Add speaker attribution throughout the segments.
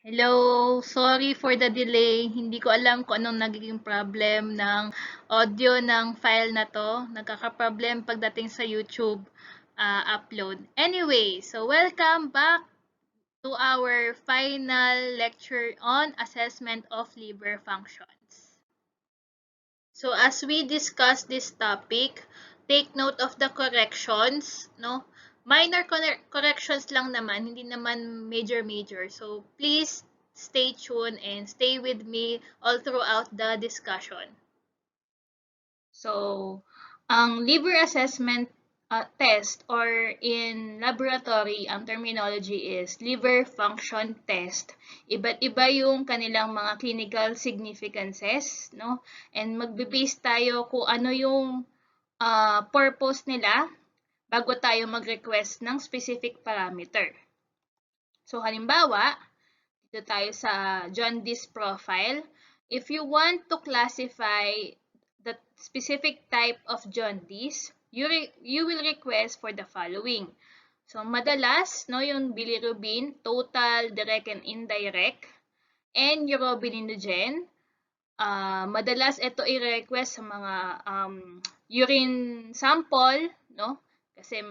Speaker 1: Hello, sorry for the delay. Hindi ko alam kung anong nagiging problem ng audio ng file na to. Nagkaka-problem pagdating sa YouTube upload. Anyway, so welcome back to our final lecture on assessment of liver functions. So as we discuss this topic, take note of the corrections, no? Minor corrections lang naman, hindi naman major. So please stay tuned and stay with me all throughout the discussion. So, ang liver assessment test or in laboratory, ang terminology is liver function test. Iba't iba yung kanilang mga clinical significances, no? And magbe-base tayo kung ano yung purpose nila bago tayo mag-request ng specific parameter. So, halimbawa, dito tayo sa jaundice profile. If you want to classify the specific type of jaundice, you will request for the following. So, madalas, no, yung bilirubin, total, direct, and indirect, and urobilinogen. Madalas ito i-request sa mga urine sample, no? Kasi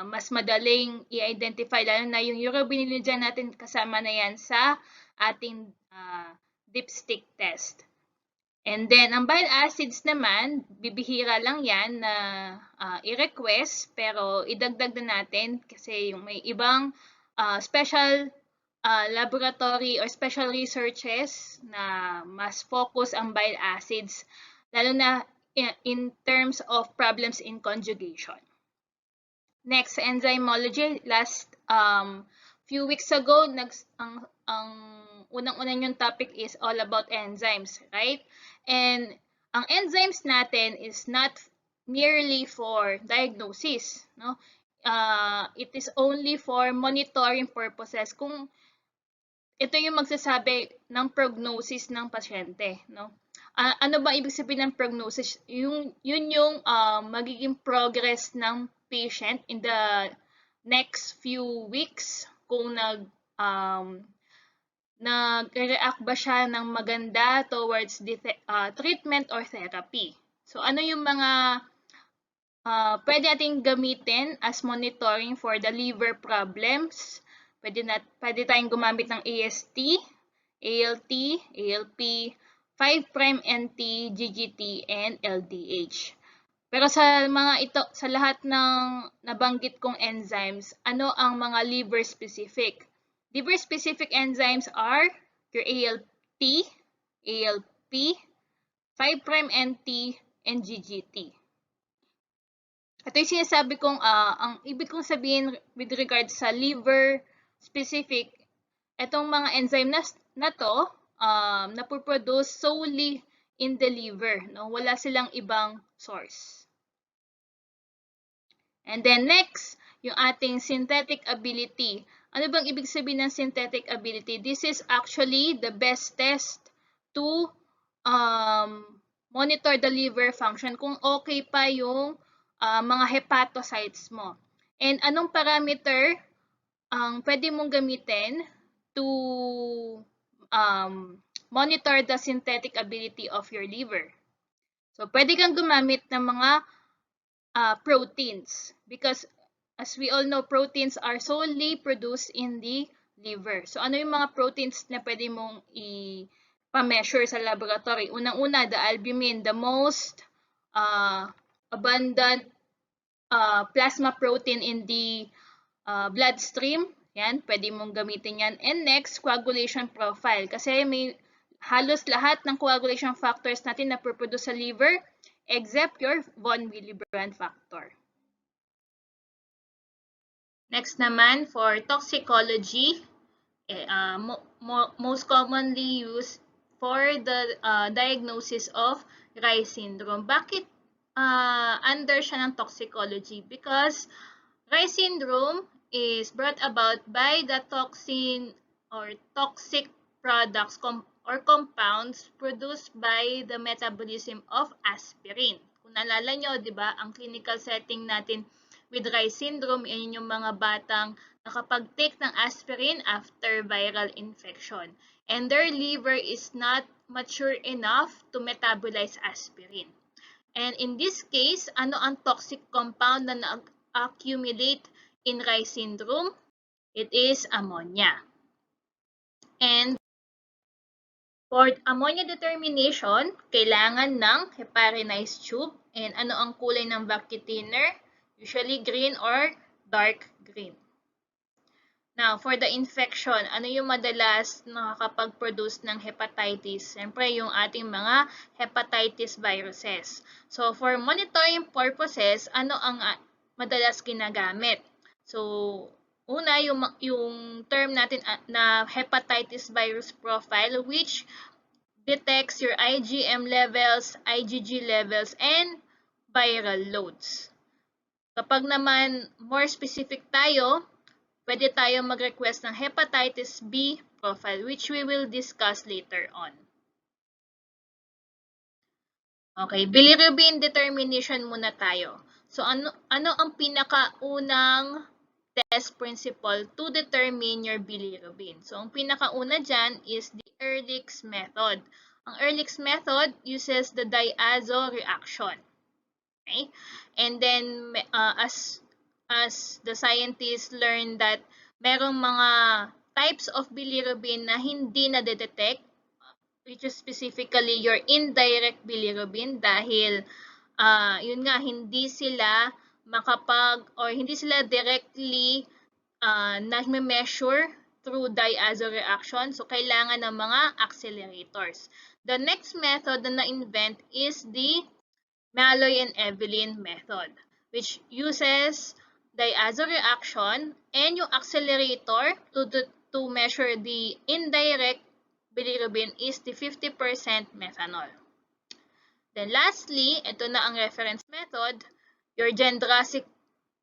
Speaker 1: mas madaling i-identify, lalo na yung urobilinogen natin, kasama na yan sa ating dipstick test. And then, ang bile acids naman, bibihira lang yan na i-request, pero idagdag na natin kasi yung may ibang special laboratory or special researches na mas focus ang bile acids, lalo na in terms of problems in conjugation. Next, enzymology. Last few weeks ago, ang unang-unang yung topic is all about enzymes, right? And ang enzymes natin is not merely for diagnosis, no? It is only for monitoring purposes. Kung ito yung magsasabi ng prognosis ng pasyente, no? Ano ba ibig sabihin ng prognosis? Yun yung magiging progress ng patient in the next few weeks, kung nag-react ba siya ng maganda towards the treatment or therapy. So ano yung mga pwede nating gamitin as monitoring for the liver problems? Pwede tayong gumamit ng AST, ALT, ALP, 5'NT, GGT, and LDH. Pero sa mga ito, sa lahat ng nabanggit kong enzymes, ano ang mga liver-specific? Liver-specific enzymes are your ALT, ALP, 5'NT, and GGT. Ito yung sinasabi kong, ang ibig kong sabihin with regard sa liver-specific, itong mga enzyme na to, napoproduce solely in the liver, no? Wala silang ibang source. And then next, yung ating synthetic ability. Ano bang ibig sabihin ng synthetic ability? This is actually the best test to monitor the liver function kung okay pa yung mga hepatocytes mo. And anong parameter ang pwede mong gamitin to monitor the synthetic ability of your liver? So, pwede kang gumamit ng mga proteins, because as we all know, proteins are solely produced in the liver. So, ano yung mga proteins na pwede mong i-measure sa laboratory? Unang-una, the albumin, the most abundant plasma protein in the bloodstream. Yan, pwede mong gamitin yan. And next, coagulation profile. Kasi may halos lahat ng coagulation factors natin na produce sa liver except your von Willebrand factor. Next naman, for toxicology, most commonly used for the diagnosis of Reye syndrome. Bakit under siya ng toxicology? Because Reye syndrome is brought about by the toxin or toxic products or compounds produced by the metabolism of aspirin. Kung naalala nyo, di ba, ang clinical setting natin with Reye syndrome, yan yung mga batang nakapag-take ng aspirin after viral infection. And their liver is not mature enough to metabolize aspirin. And in this case, ano ang toxic compound na na-accumulate in Reye syndrome? It is ammonia. And for ammonia determination, kailangan ng heparinized tube. And ano ang kulay ng vacuum thinner? Usually green or dark green. Now, for the infection, ano yung madalas nakakapag-produce ng hepatitis? Siyempre, yung ating mga hepatitis viruses. So, for monitoring purposes, ano ang madalas ginagamit? So, una, yung term natin na hepatitis virus profile, which detects your IgM levels, IgG levels, and viral loads. Kapag naman more specific tayo, pwede tayo mag-request ng hepatitis B profile, which we will discuss later on. Okay, bilirubin determination muna tayo. So, ano ang pinakaunang test principle to determine your bilirubin? So, ang pinakauna dyan is the Ehrlich's method. Ang Ehrlich's method uses the diazo reaction. Okay? And then, as the scientists learn that merong mga types of bilirubin na hindi na-detect, which is specifically your indirect bilirubin dahil yun nga, hindi sila hindi sila directly na-measure through diazo reaction. So, kailangan ng mga accelerators. The next method na na-invent is the Malloy and Evelyn method, which uses diazo reaction and yung accelerator to measure the indirect bilirubin is the 50% methanol. Then lastly, ito na ang reference method, your Jendrassik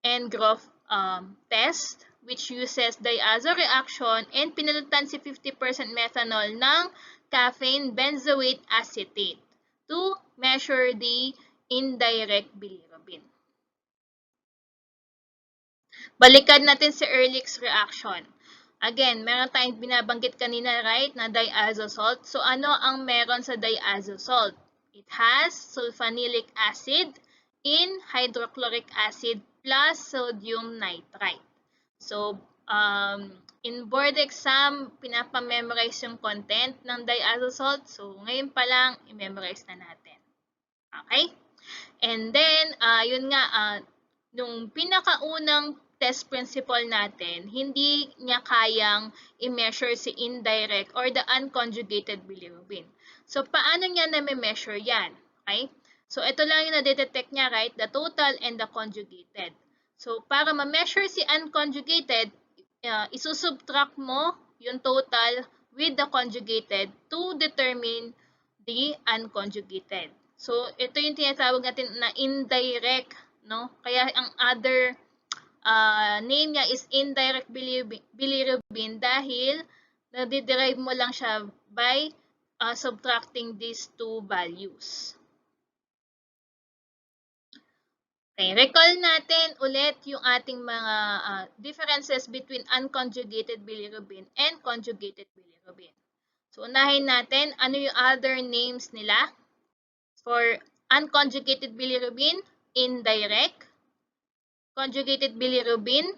Speaker 1: and Groff test, which uses diazo reaction and pinalitan si 50% methanol ng caffeine benzoate acetate to measure the indirect bilirubin. Balikan natin si Ehrlich's reaction. Again, meron tayong binabanggit kanina, right, na diazo salt. So, ano ang meron sa diazo salt? It has sulfonilic acid in hydrochloric acid plus sodium nitrite. So, in board exam, pinapamemorize yung content ng diazo salt. So, ngayon pa lang, i-memorize na natin. Okay? And then, yun nga, nung pinakaunang test principle natin, hindi niya kayang i-measure si indirect or the unconjugated bilirubin. So, paano niya na-measure yan? Okay? So, ito lang yung na-detect niya, right? The total and the conjugated. So, para ma-measure si unconjugated, isusubtract mo yung total with the conjugated to determine the unconjugated. So, ito yung tinatawag natin na indirect, no? Kaya ang other name niya is indirect bilirubin dahil na-derive mo lang siya by subtracting these two values. Okay, recall natin ulit yung ating mga differences between unconjugated bilirubin and conjugated bilirubin. So, unahin natin, ano yung other names nila? For unconjugated bilirubin, indirect. Conjugated bilirubin,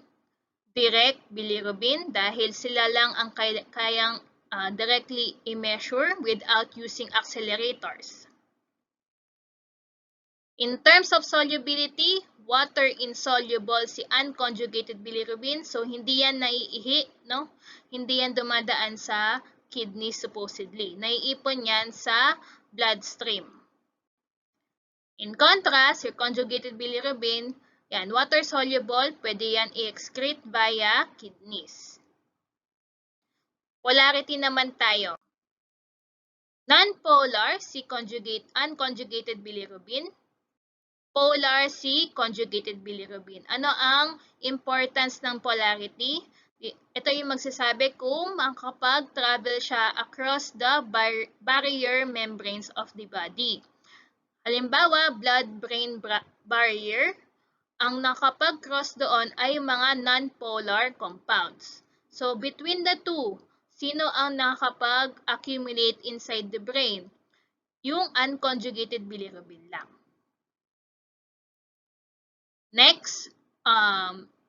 Speaker 1: direct bilirubin dahil sila lang ang kayang directly i-measure without using accelerators. In terms of solubility, water insoluble si unconjugated bilirubin. So, hindi yan naiihi, no? Hindi yan dumadaan sa kidney supposedly. Naiipon yan sa bloodstream. In contrast, your conjugated bilirubin, yan, water soluble, pwede yan i-excrete via kidneys. Polarity naman tayo. Non-polar si unconjugated bilirubin. Polar si conjugated bilirubin. Ano ang importance ng polarity? Ito yung magsasabi kung makapag-travel siya across the barrier membranes of the body. Halimbawa, blood-brain barrier, Ang nakapag-cross doon ay mga non-polar compounds. So, between the two, sino ang nakapag-accumulate inside the brain? Yung unconjugated bilirubin lang. Next,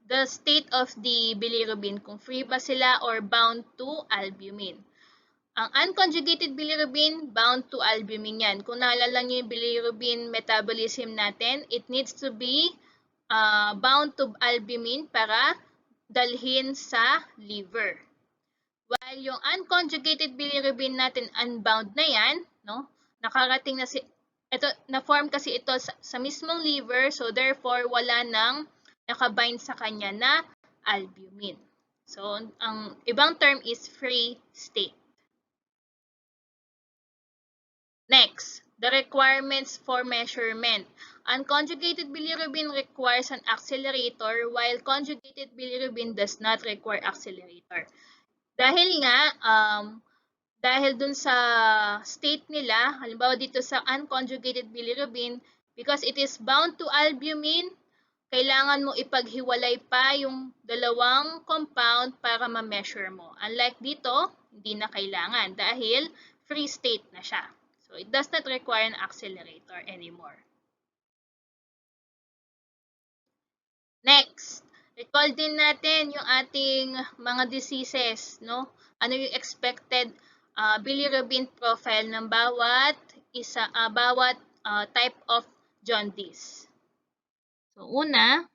Speaker 1: the state of the bilirubin, kung free ba sila or bound to albumin. Ang unconjugated bilirubin, bound to albumin yan. Kung naalala nyo yung bilirubin metabolism natin, it needs to be bound to albumin para dalhin sa liver. While yung unconjugated bilirubin natin, unbound na yan, no? Nakarating na ito, na-form kasi ito sa mismong liver, so therefore wala nang nakabind sa kanya na albumin. So, ang ibang term is free state. Next, the requirements for measurement. Unconjugated bilirubin requires an accelerator while conjugated bilirubin does not require accelerator. Dahil nga, dahil dun sa state nila, halimbawa dito sa unconjugated bilirubin, because it is bound to albumin, kailangan mo ipaghiwalay pa yung dalawang compound para ma-measure mo. Unlike dito, hindi na kailangan dahil free state na siya. So, it does not require an accelerator anymore. Next, recall din natin yung ating mga diseases, no? Ano yung expected bilirubin profile ng bawat type of jaundice. So, una,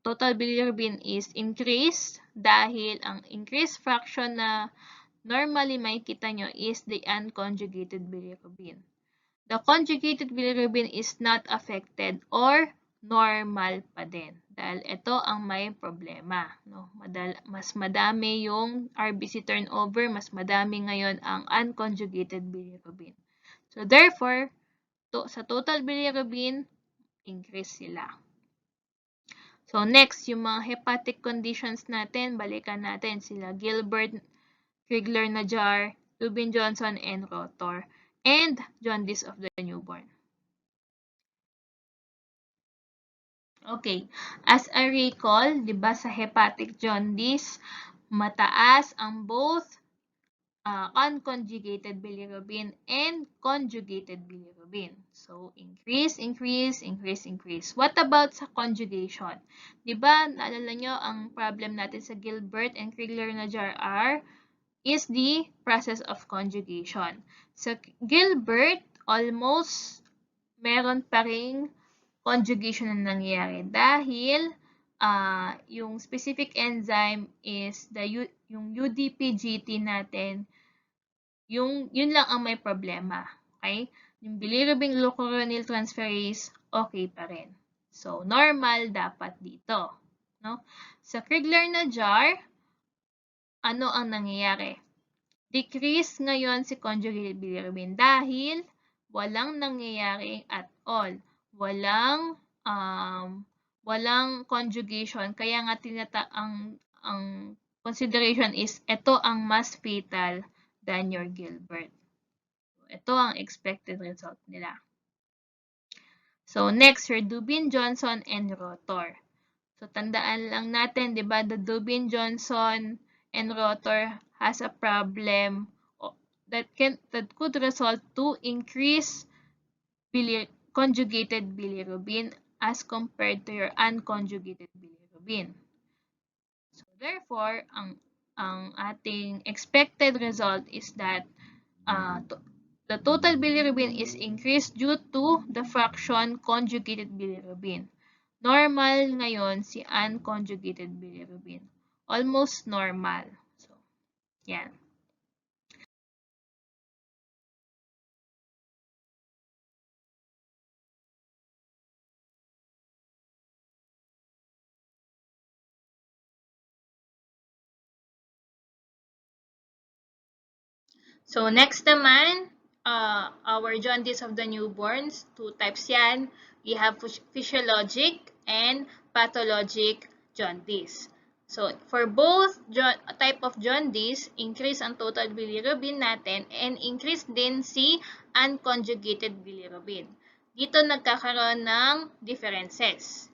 Speaker 1: total bilirubin is increased dahil ang increased fraction na normally makikita nyo is the unconjugated bilirubin. The conjugated bilirubin is not affected or normal pa din. Dahil ito ang may problema. No? Mas madami yung RBC turnover, mas madami ngayon ang unconjugated bilirubin. So therefore, sa total bilirubin, increase sila. So next, yung mga hepatic conditions natin, balikan natin sila Gilbert, Crigler-Najjar, Lubin-Johnson, and Rotor, and jaundice of the newborn. Okay, as I recall, di ba sa hepatic jaundice, mataas ang both unconjugated bilirubin and conjugated bilirubin. So, increase, increase, increase, increase. What about sa conjugation? Di ba, naalala nyo, ang problem natin sa Gilbert and Crigler-Najjar is the process of conjugation. Sa Gilbert, almost meron pa ring conjugation na nangyayari dahil yung specific enzyme is yung UDP-GT natin, yun lang ang may problema. Okay? Yung bilirubin glucuronil transferase, okay pa rin. So, normal dapat dito. No? Sa Crigler-Najjar, ano ang nangyayari? Decrease ngayon si conjugated bilirubin dahil walang nangyayari at all. Walang conjugation. Kaya nga ang consideration is ito ang mas fatal than your Gilbert. Ito ang expected result nila. So next, your Dubin-Johnson and Rotor. So tandaan lang natin, 'di ba, the Dubin-Johnson and Rotor has a problem that could result to increase conjugated bilirubin as compared to your unconjugated bilirubin. So therefore, ang ating expected result is that the total bilirubin is increased due to the fraction conjugated bilirubin. Normal ngayon si unconjugated bilirubin. Almost normal. So, yan. So, next naman, our jaundice of the newborns. Two types yan. We have physiologic and pathologic jaundice. So, for both type of jaundice, increase ang total bilirubin natin and increase din si unconjugated bilirubin. Dito nagkakaroon ng differences.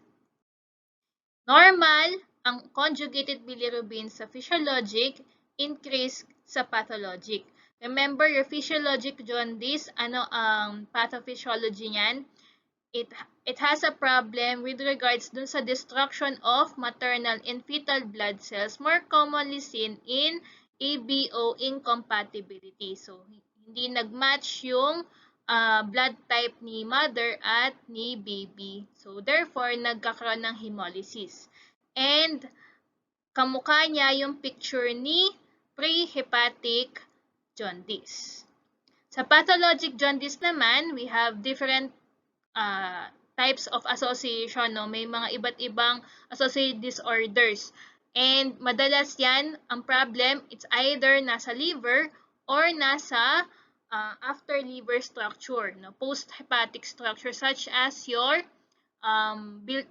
Speaker 1: Normal ang conjugated bilirubin sa physiologic, increase sa pathologic. Remember, your physiologic jaundice, ano ang pathophysiology niyan? It has a problem with regards dun sa destruction of maternal and fetal blood cells, more commonly seen in ABO incompatibility. So, hindi nag-match yung blood type ni mother at ni baby. So, therefore, nagkakaroon ng hemolysis. And, kamukha niya yung picture ni prehepatic jaundice. Sa pathologic jaundice naman, we have different types of association, no? May mga iba't ibang associated disorders. And madalas yan, ang problem, it's either nasa liver or nasa after liver structure, no? Post-hepatic structure such as your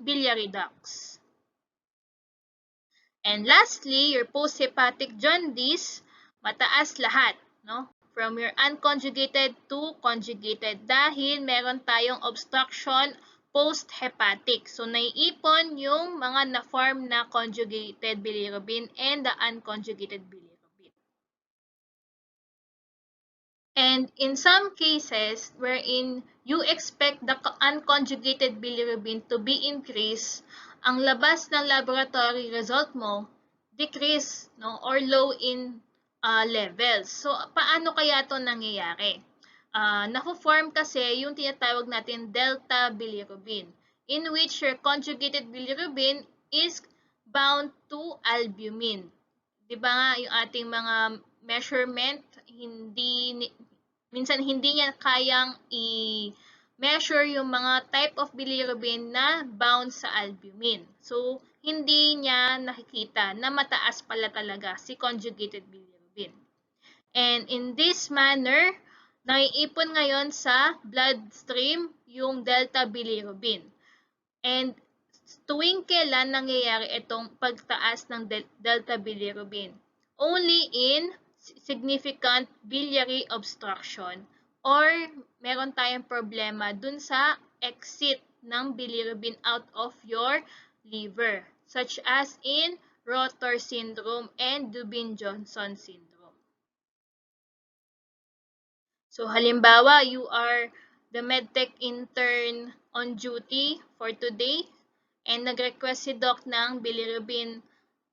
Speaker 1: biliary ducts. And lastly, your post-hepatic jaundice, mataas lahat, no? From your unconjugated to conjugated dahil meron tayong obstruction post-hepatic. So, naiipon yung mga na-form na conjugated bilirubin and the unconjugated bilirubin. And in some cases wherein you expect the unconjugated bilirubin to be increased, ang labas ng laboratory result mo, decrease, no, or low in levels. So, paano kaya ito nangyayari? Nako-form kasi yung tinatawag natin delta bilirubin, in which your conjugated bilirubin is bound to albumin. Diba nga yung ating mga measurement, minsan hindi niya kayang i-measure yung mga type of bilirubin na bound sa albumin. So, hindi niya nakikita na mataas pala talaga si conjugated bilirubin. And in this manner, naiipon ngayon sa bloodstream yung delta bilirubin. And tuwing kailan nangyayari itong pagtaas ng delta bilirubin? Only in significant biliary obstruction or meron tayong problema dun sa exit ng bilirubin out of your liver, such as in Rotor syndrome and Dubin-Johnson syndrome. So, halimbawa, you are the medtech intern on duty for today and nag-request si doc ng bilirubin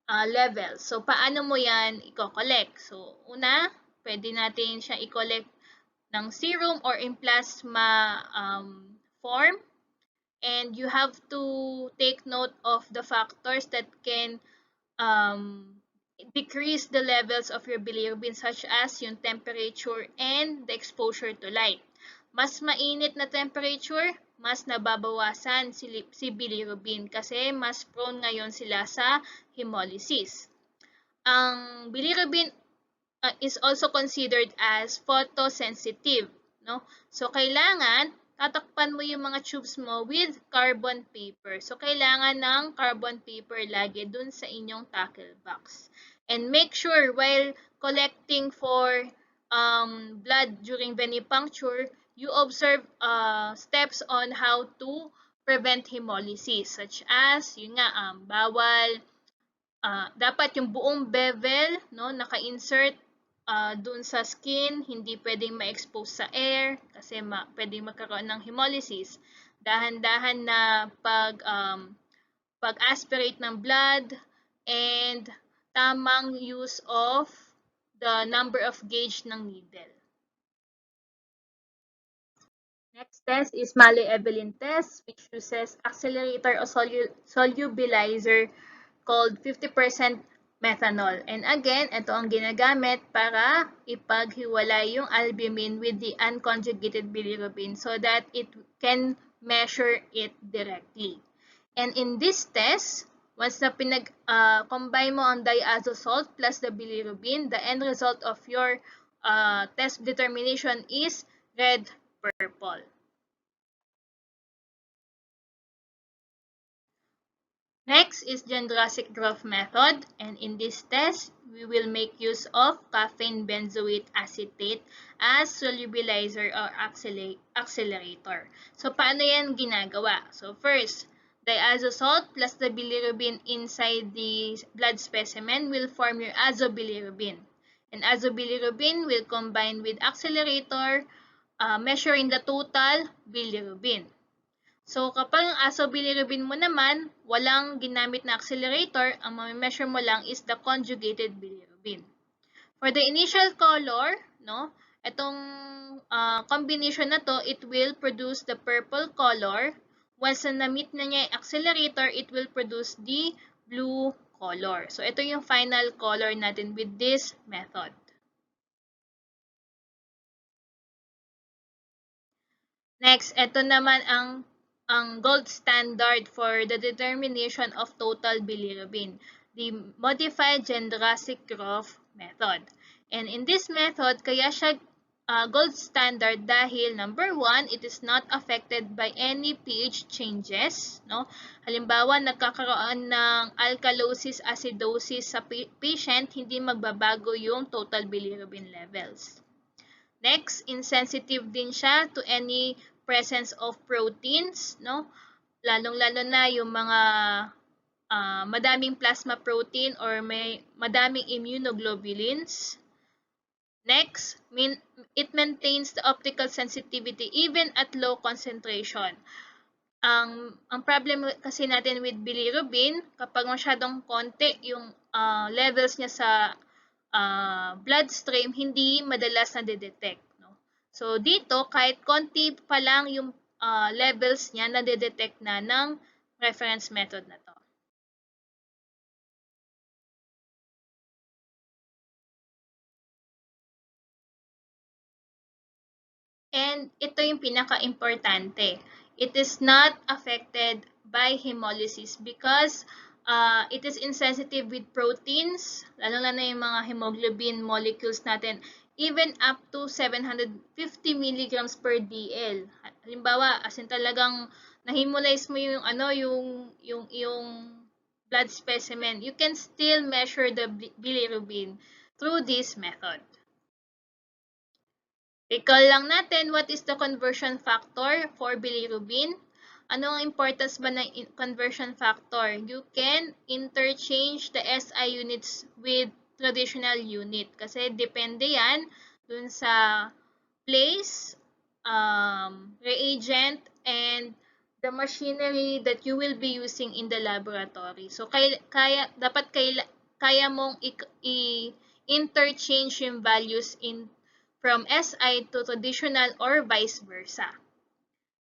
Speaker 1: level. So, paano mo yan i-collect? So, una, pwede natin siya i-collect ng serum or in plasma form. And you have to take note of the factors that can decrease the levels of your bilirubin, such as yung temperature and the exposure to light. Mas mainit na temperature, mas nababawasan si bilirubin kasi mas prone ngayon sila sa hemolysis. Ang bilirubin is also considered as photosensitive, no? So, kailangan tatakpan mo yung mga tubes mo with carbon paper. So, kailangan ng carbon paper lagi dun sa inyong tackle box. And make sure while collecting for blood during venipuncture, you observe steps on how to prevent hemolysis, such as, yun nga, bawal, dapat yung buong bevel, no, naka-insert dun sa skin, hindi pwedeng ma-expose sa air kasi pwedeng magkaroon ng hemolysis. Dahan-dahan na pag-aspirate ng blood and tamang use of the number of gauge ng needle. Next test is Malle-Evelyn test, which uses accelerator or solubilizer called 50% methanol. And again, ito ang ginagamit para ipaghiwalay yung albumin with the unconjugated bilirubin so that it can measure it directly. And in this test, once na combine mo ang diazo salt plus the bilirubin, the end result of your test determination is red-purple. Next is Jendrasic growth method, and in this test, we will make use of caffeine benzoate acetate as solubilizer or accelerator. So, paano yan ginagawa? So, first, Diazo salt plus the bilirubin inside the blood specimen will form your azobilirubin. And azobilirubin will combine with accelerator, measuring the total bilirubin. So, kapag ang azobilirubin mo naman, walang ginamit na accelerator, ang ma-measure mo lang is the conjugated bilirubin. For the initial color, no, itong combination na to, it will produce the purple color. Once na na-meet na niya yung accelerator, it will produce the blue color. So, ito yung final color natin with this method. Next, ito naman ang gold standard for the determination of total bilirubin, the modified Jendrassik-Roff method. And in this method, kaya siya gold standard dahil number 1, it is not affected by any pH changes. No? Halimbawa, nagkakaroon ng alkalosis, acidosis sa patient, hindi magbabago yung total bilirubin levels. Next, insensitive din siya to any presence of proteins, no? Lalong-lalo na yung mga madaming plasma protein or may madaming immunoglobulins. Next, it maintains the optical sensitivity even at low concentration. Ang problem kasi natin with bilirubin, kapag masyadong konti yung levels niya sa bloodstream, hindi madalas na-detect. No? So, dito, kahit konti pa lang yung levels niya, na-detect na ng reference method na to. And ito yung pinaka-importante. It is not affected by hemolysis because it is insensitive with proteins, lalo na yung mga hemoglobin molecules natin, even up to 750 milligrams per DL. Halimbawa, as in talagang na-hemolyze mo yung yung blood specimen, you can still measure the bilirubin through this method. Recall lang natin what is the conversion factor for bilirubin. Ano ang importance ba ng conversion factor? You can interchange the SI units with traditional unit kasi depende yan dun sa place, reagent, and the machinery that you will be using in the laboratory. So, dapat kaya mong i-interchange yung values from SI to traditional or vice versa.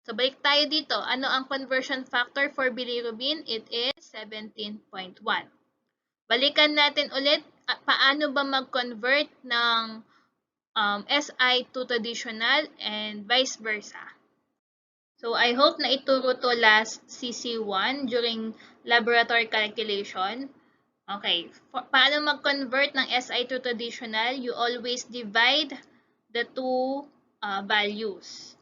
Speaker 1: So, balik tayo dito. Ano ang conversion factor for bilirubin? It is 17.1. Balikan natin ulit, paano ba mag-convert ng SI to traditional and vice versa. So, I hope na ituro to last CC1 during laboratory calculation. Okay, paano mag-convert ng SI to traditional? You always divide the two values.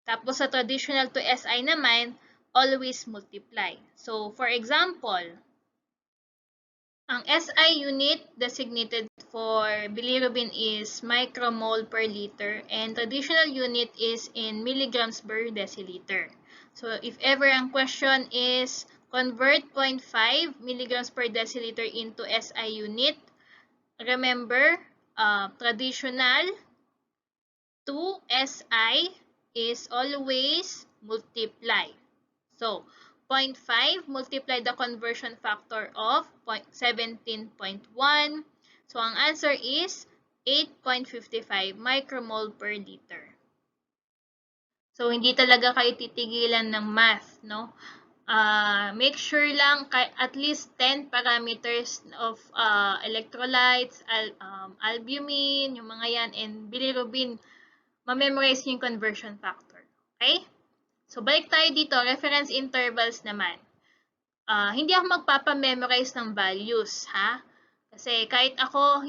Speaker 1: Tapos sa traditional to SI naman, always multiply. So, for example, ang SI unit designated for bilirubin is micromole per liter and traditional unit is in milligrams per deciliter. So, if ever ang question is convert 0.5 milligrams per deciliter into SI unit, remember, traditional to SI is always multiply. So, 0.5 multiply the conversion factor of 17.1. So, ang answer is 8.55 micromole per liter. So, hindi talaga kayo titigilan ng math, no? Make sure lang at least 10 parameters of electrolytes, albumin, yung mga yan, and bilirubin, ma-memorize yung conversion factor. Okay? So, balik tayo dito. Reference intervals naman. Hindi ako magpapa-memorize ng values, ha? Kasi kahit ako,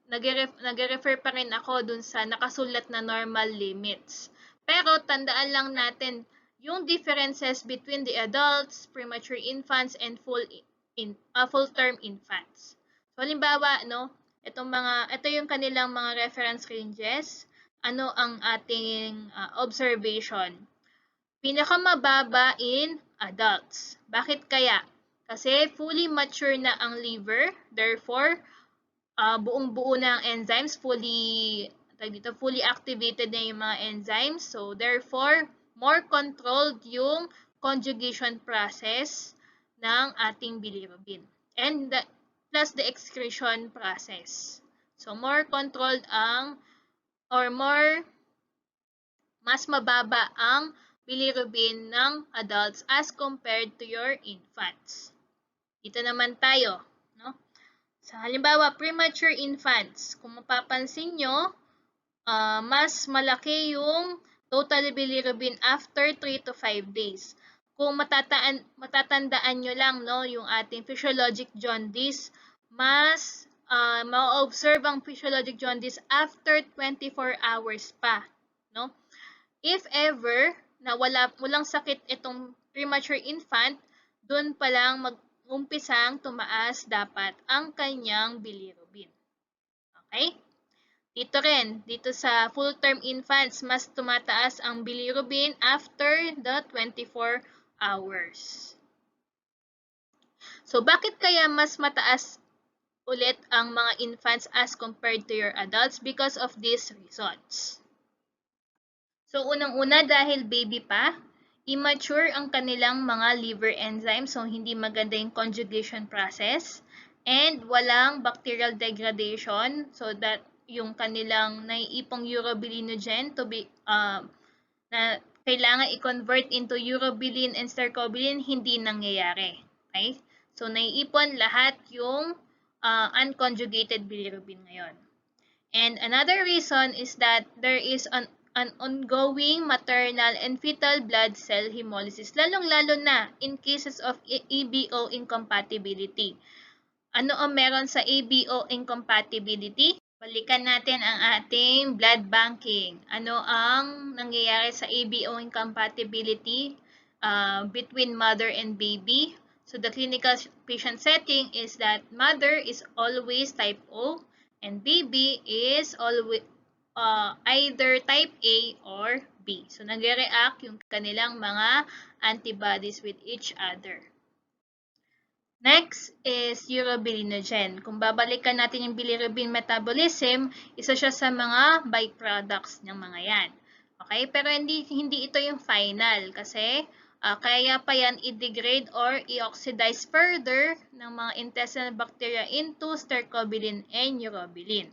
Speaker 1: nag-refer pa rin ako dun sa nakasulat na normal limits. Pero, tandaan lang natin yung differences between the adults, premature infants, and full-term infants. So, halimbawa, no, ito yung kanilang mga reference ranges. Ano ang ating observation? Pinakamababa in adults. Bakit kaya? Kasi fully mature na ang liver, therefore, buong-buo na ang enzymes, fully activated na yung mga enzymes. So, therefore, more controlled yung conjugation process ng ating bilirubin. And plus the excretion process. So, more controlled mas mababa ang bilirubin ng adults as compared to your infants. Dito naman tayo, no? Sa halimbawa, premature infants, kung mapapansin nyo, mas malaki yung total bilirubin after 3 to 5 days. Kung matatandaan nyo lang, no, yung ating physiologic jaundice, mas ma-observe ang physiologic jaundice after 24 hours pa, no? If ever na walang sakit itong premature infant, doon pa lang mag-umpisang tumaas dapat ang kanyang bilirubin. Okay? Dito sa full-term infants, mas tumataas ang bilirubin after the 24 hours. So, bakit kaya mas mataas ulit ang mga infants as compared to your adults? Because of these reasons. So, unang-una dahil baby pa, immature ang kanilang mga liver enzymes, so hindi maganda yung conjugation process, and walang bacterial degradation, so that yung kanilang naiipong urobilinogen to be, na kailangan i-convert into urobilin and stercobilin, hindi nangyayari. Okay? So, naiipon lahat yung unconjugated bilirubin ngayon. And another reason is that there is an ongoing maternal and fetal blood cell hemolysis, lalong-lalo na in cases of ABO incompatibility. Ano ang meron sa ABO incompatibility? Balikan natin ang ating blood banking. Ano ang nangyayari sa ABO incompatibility between mother and baby? So the clinical patient setting is that mother is always type O and baby is always either type A or B. So, nagre-react yung kanilang mga antibodies with each other. Next is urobilinogen. Kung babalikan natin yung bilirubin metabolism, isa siya sa mga byproducts ng mga yan. Okay? Pero hindi ito yung final kasi kaya pa yan i-degrade or i-oxidize further ng mga intestinal bacteria into stercobilin and urobilin.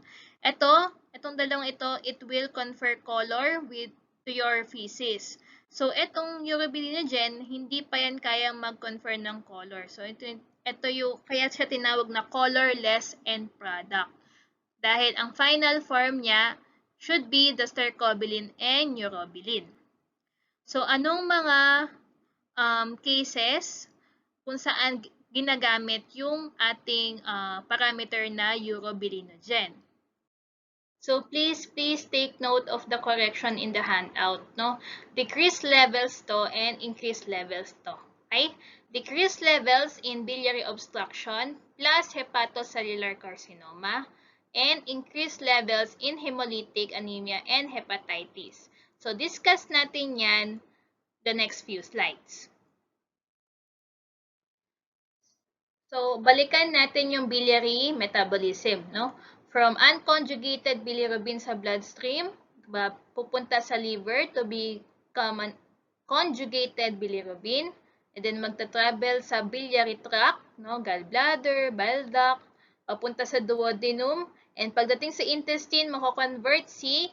Speaker 1: Itong dalawang ito, it will confer color to your feces. So, itong urobilinogen, hindi pa yan kayang mag-confer ng color. So, kaya siya tinawag na colorless end product. Dahil ang final form niya should be the stercobilin and urobilin. So, anong mga cases kung saan ginagamit yung ating parameter na urobilinogen? So, please take note of the correction in the handout, no? Decreased levels to and increased levels to. Okay? Decreased levels in biliary obstruction plus hepatocellular carcinoma and increased levels in hemolytic anemia and hepatitis. So, discuss natin yan the next few slides. So, balikan natin yung biliary metabolism, no? From unconjugated bilirubin sa bloodstream, pupunta sa liver to become conjugated bilirubin, and then magta-travel sa biliary tract, no? Gallbladder, bile duct, papunta sa duodenum, and pagdating sa intestine, mako-convert si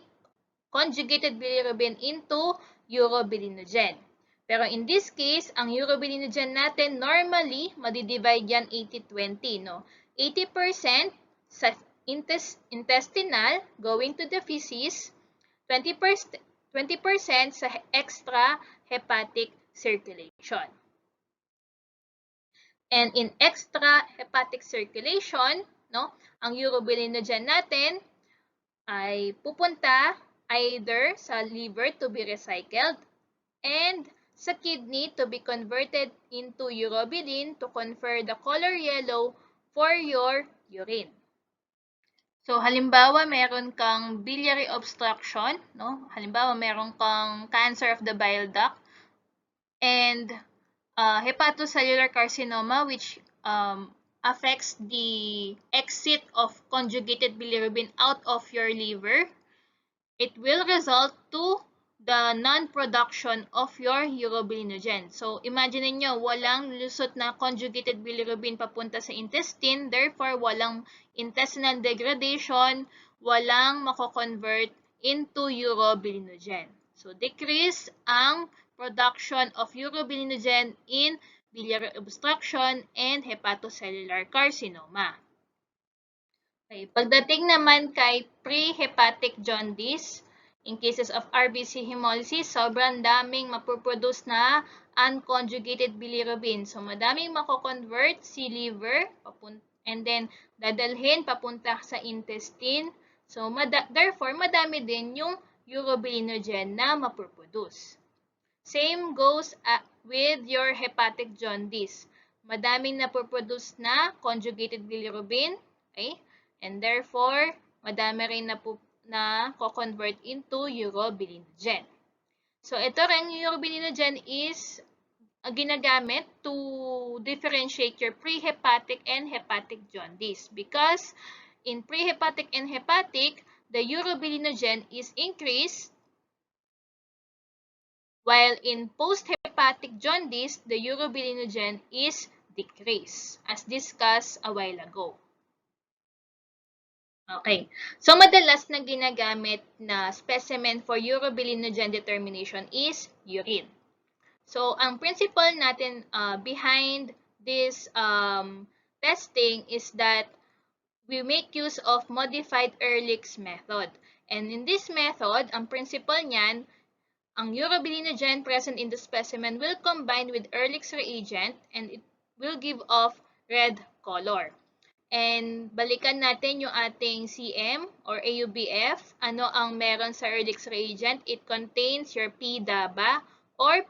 Speaker 1: conjugated bilirubin into urobilinogen. Pero in this case, ang urobilinogen natin normally, madidivide yan 80-20, no? 80% sa intestinal going to the feces, 20% sa extra hepatic circulation. And in extra hepatic circulation, no, ang urobilinogen natin ay pupunta either sa liver to be recycled and sa kidney to be converted into urobilin to confer the color yellow for your urine. So, halimbawa, meron kang biliary obstruction, no? Halimbawa, meron kang cancer of the bile duct, and hepatocellular carcinoma, which affects the exit of conjugated bilirubin out of your liver, it will result to the non-production of your urobilinogen. So, imagine niyo walang lusot na conjugated bilirubin papunta sa intestine, therefore, walang intestinal degradation, walang mako-convert into urobilinogen. So, decrease ang production of urobilinogen in biliary obstruction and hepatocellular carcinoma. Okay. Pagdating naman kay pre-hepatic jaundice, in cases of RBC hemolysis, sobrang daming mapoproduce na unconjugated bilirubin. So, madaming mako-convert si liver and then dadalhin papunta sa intestine. So, therefore, madami din yung urobilinogen na mapoproduce. Same goes with your hepatic jaundice. Madaming napoproduce na conjugated bilirubin, okay? And therefore, madami rin na co-convert into urobilinogen. So, ito rin, urobilinogen is ginagamit to differentiate your prehepatic and hepatic jaundice because in prehepatic and hepatic, the urobilinogen is increased, while in post-hepatic jaundice, the urobilinogen is decreased, as discussed a while ago. Okay. So, madalas na ginagamit na specimen for urobilinogen determination is urine. So, ang principle natin behind this testing is that we make use of modified Ehrlich's method. And in this method, ang principle niyan, ang urobilinogen present in the specimen will combine with Ehrlich's reagent and it will give off red color. And balikan natin yung ating CM or AUBF. Ano ang meron sa Ehrlich's reagent? It contains your P-DABA or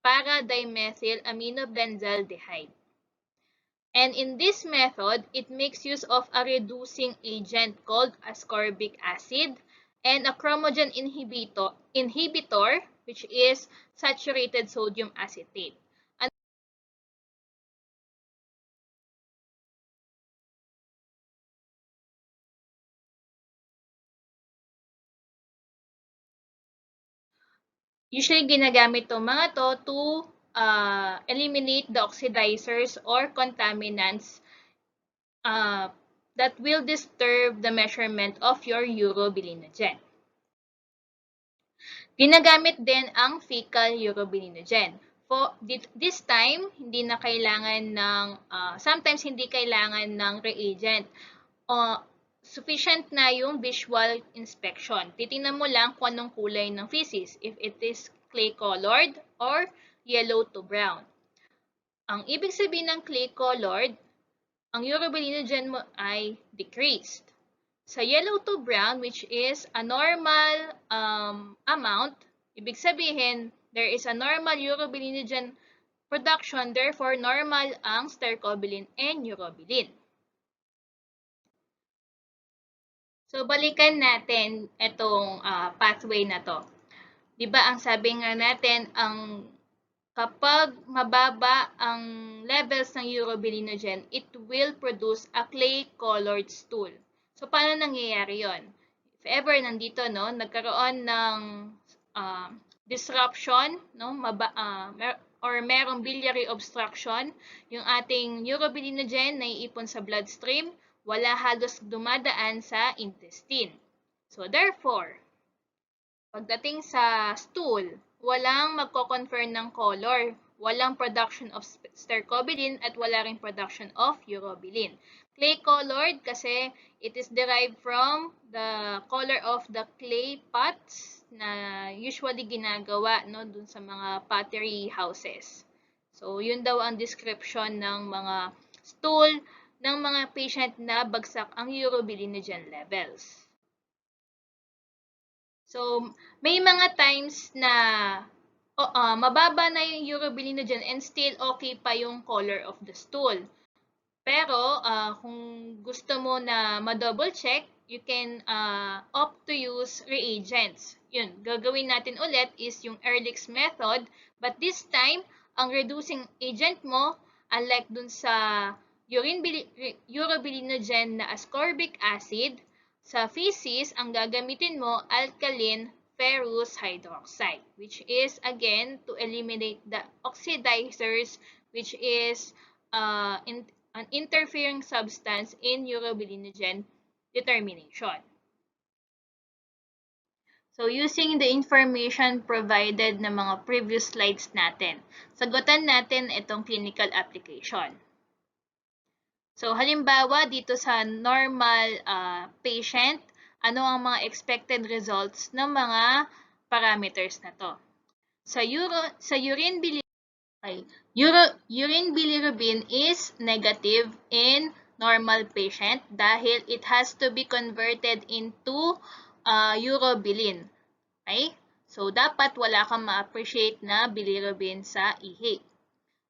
Speaker 1: para-dimethyl aminobenzaldehyde. And in this method, it makes use of a reducing agent called ascorbic acid and a chromogen inhibitor which is saturated sodium acetate. Usually, ginagamit itong mga to eliminate the oxidizers or contaminants that will disturb the measurement of your urobilinogen. Ginagamit din ang fecal urobilinogen. This time, hindi na kailangan ng, sometimes hindi kailangan ng reagent. Sufficient na yung visual inspection. Titingnan mo lang kung anong kulay ng feces, if it is clay-colored or yellow to brown. Ang ibig sabihin ng clay-colored, ang urobilinogen mo ay decreased. Sa yellow to brown, which is a normal amount, ibig sabihin, there is a normal urobilinogen production, therefore normal ang stercobilin and urobilin. So, balikan natin itong pathway na to. Diba, ang sabi nga natin, kapag mababa ang levels ng urobilinogen, it will produce a clay-colored stool. So, paano nangyayari yon? If ever nandito, no, nagkaroon ng disruption, no, or merong biliary obstruction, yung ating urobilinogen na iipon sa bloodstream, wala halos dumadaan sa intestine. So, therefore, pagdating sa stool, walang magko-confer ng color, walang production of stercobilin at wala ring production of urobilin. Clay-colored kasi it is derived from the color of the clay pots na usually ginagawa, no, dun sa mga pottery houses. So, yun daw ang description ng mga stool ng mga patient na bagsak ang urobilinogen levels. So, may mga times na mababa na yung urobilinogen and still okay pa yung color of the stool. Pero, kung gusto mo na ma-double check, you can opt to use reagents. Yun, gagawin natin ulit is yung Ehrlich's method, but this time, ang reducing agent mo, unlike dun sa urobilinogen na ascorbic acid, sa feces, ang gagamitin mo, alkaline ferrous hydroxide, which is, again, to eliminate the oxidizers, which is an interfering substance in urobilinogen determination. So, using the information provided ng mga previous slides natin, sagutan natin itong clinical application. So, halimbawa, dito sa normal patient, ano ang mga expected results ng mga parameters na to? Sa urine bilirubin is negative in normal patient dahil it has to be converted into urobilin. Okay? So, dapat wala kang ma-appreciate na bilirubin sa ihi.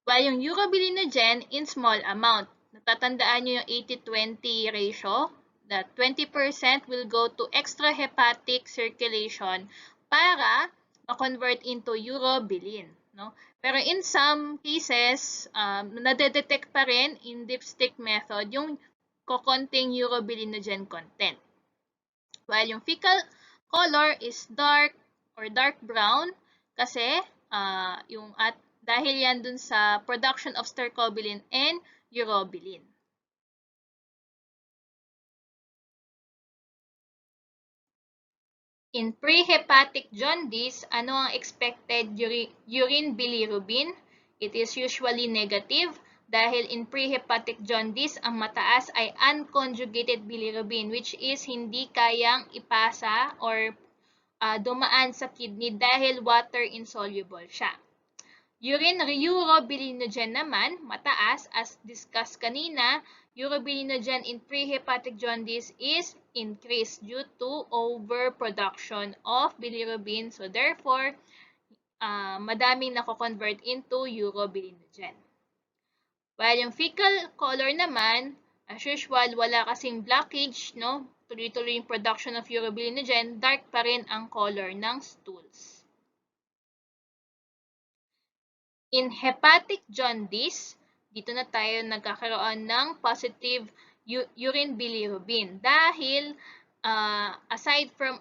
Speaker 1: While yung urobilinogen in small amount, natatandaan nyo yung 80-20 ratio, that 20% will go to extrahepatic circulation para ma-convert into urobilin. No? Pero in some cases, nadedetect pa rin in dipstick method yung kokonting urobilinogen content. While yung fecal color is dark or dark brown kasi dahil yan dun sa production of stercobilin and urobilin. In prehepatic jaundice, ano ang expected urine bilirubin? It is usually negative dahil in prehepatic jaundice, ang mataas ay unconjugated bilirubin, which is hindi kayang ipasa or dumaan sa kidney dahil water insoluble siya. Urine urobilinogen naman, mataas, as discussed kanina, urobilinogen in prehepatic jaundice is increased due to overproduction of bilirubin. So therefore, madaming nako-convert into urobilinogen. While yung fecal color naman, as usual, wala kasing blockage, no? Tuloy-tuloy yung production of urobilinogen, dark pa rin ang color ng stools. In hepatic jaundice, dito na tayo nagkakaroon ng positive urine bilirubin dahil aside from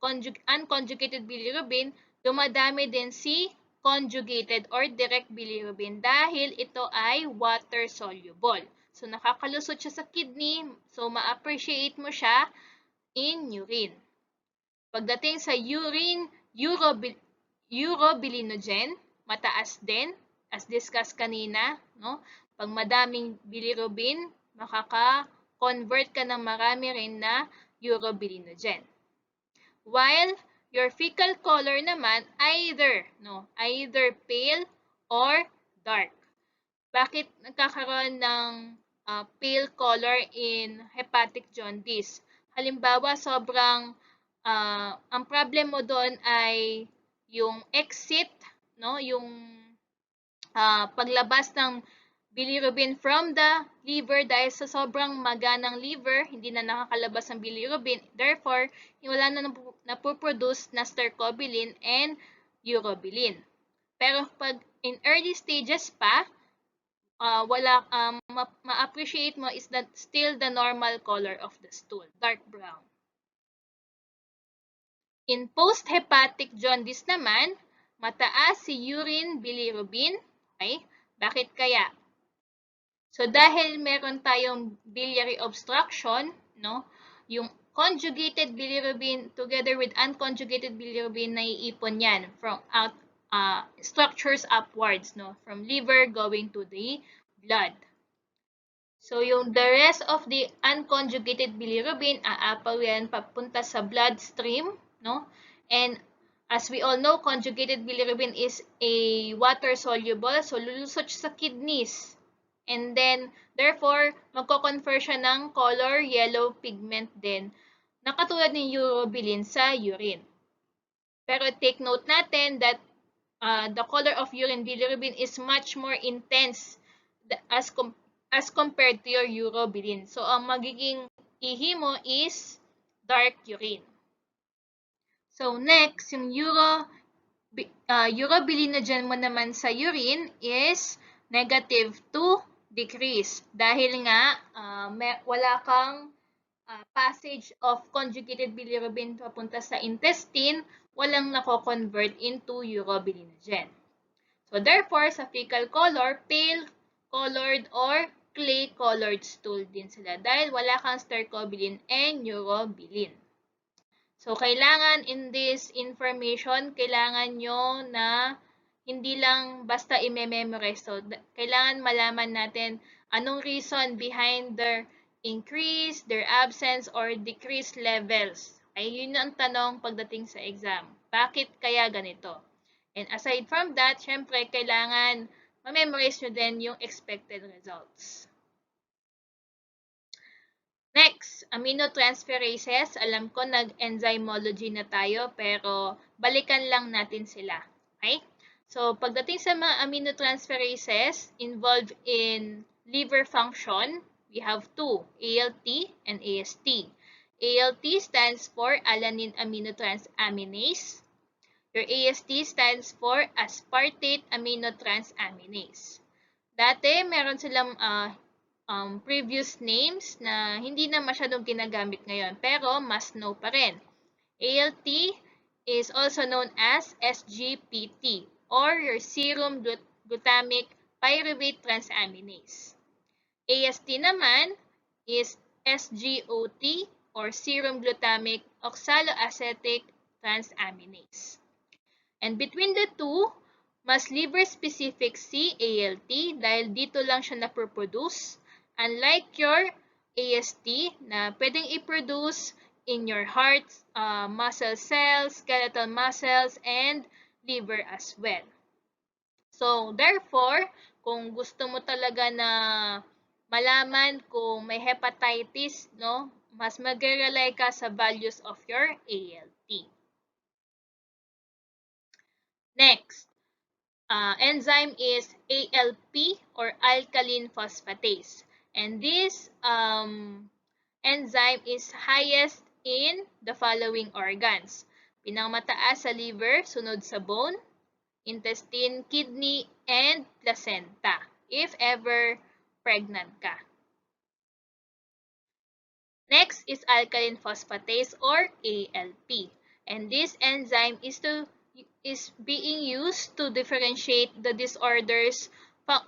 Speaker 1: unconjugated bilirubin, dumadami din si conjugated or direct bilirubin dahil ito ay water soluble. So, nakakalusot siya sa kidney, so ma-appreciate mo siya in urine. Pagdating sa urine urobilinogen, mataas din, as discussed kanina, no? Pag madaming bilirubin, makaka-convert ka ng marami rin na urobilinogen. While your fecal color naman, either pale or dark. Bakit nagkakaroon ng pale color in hepatic jaundice? Halimbawa, ang problem mo doon ay yung exit, no? Yung paglabas ng bilirubin from the liver dahil sa sobrang maga ng liver, hindi na nakakalabas ang bilirubin. Therefore, wala na napoproduce na stercobilin and urobilin. Pero pag in early stages pa, ma-appreciate mo is still the normal color of the stool, dark brown. In post-hepatic jaundice naman, mataas si urine bilirubin. Okay? Bakit kaya? So, dahil meron tayong biliary obstruction, no? Yung conjugated bilirubin together with unconjugated bilirubin, naiipon yan from structures upwards, no? From liver going to the blood. So, the rest of the unconjugated bilirubin, aapaw yan papunta sa bloodstream, no? And as we all know, conjugated bilirubin is a water-soluble, so lulusot siya sa kidneys. And then, therefore, magko-confer siya ng color yellow pigment din, na katulad ng urobilin sa urine. Pero take note natin that the color of urine bilirubin is much more intense as compared to your urobilin. So, ang magiging ihi mo is dark urine. So, next, yung urobilinogen mo naman sa urine is negative 2 decrease. Dahil nga wala kang passage of conjugated bilirubin papunta sa intestine, walang nako-convert into urobilinogen. So therefore, sa fecal color, pale colored or clay colored stool din sila dahil wala kang stercobilin and urobilin. So kailangan in this information, kailangan nyo na hindi lang basta i-memorize. So kailangan malaman natin anong reason behind their increase, their absence, or decrease levels. Ay yun ang tanong pagdating sa exam. Bakit kaya ganito? And aside from that, syempre, kailangan ma-memorize nyo din yung expected results. Next, aminotransferases. Alam ko nag-enzymology na tayo, pero balikan lang natin sila. Okay? So, pagdating sa mga aminotransferases involved in liver function, we have two, ALT and AST. ALT stands for alanine aminotransaminase. Your AST stands for aspartate aminotransaminase. Dati, meron silang previous names na hindi na masyadong ginagamit ngayon, pero must know pa rin. ALT is also known as SGPT or your serum glutamic pyruvate transaminase. AST naman is SGOT or serum glutamic oxaloacetic transaminase. And between the two, mas liver-specific si ALT dahil dito lang siya na-produce. Unlike your AST na pwedeng i-produce in your heart, muscle cells, skeletal muscles, and liver as well. So, therefore, kung gusto mo talaga na malaman kung may hepatitis, no, mas mag-rely ka sa values of your ALT. Next, enzyme is ALP or alkaline phosphatase. And this enzyme is highest in the following organs. Pinakamataas sa liver, sunod sa bone, intestine, kidney, and placenta if ever pregnant ka. Next is alkaline phosphatase or ALP. And this enzyme is being used to differentiate the disorders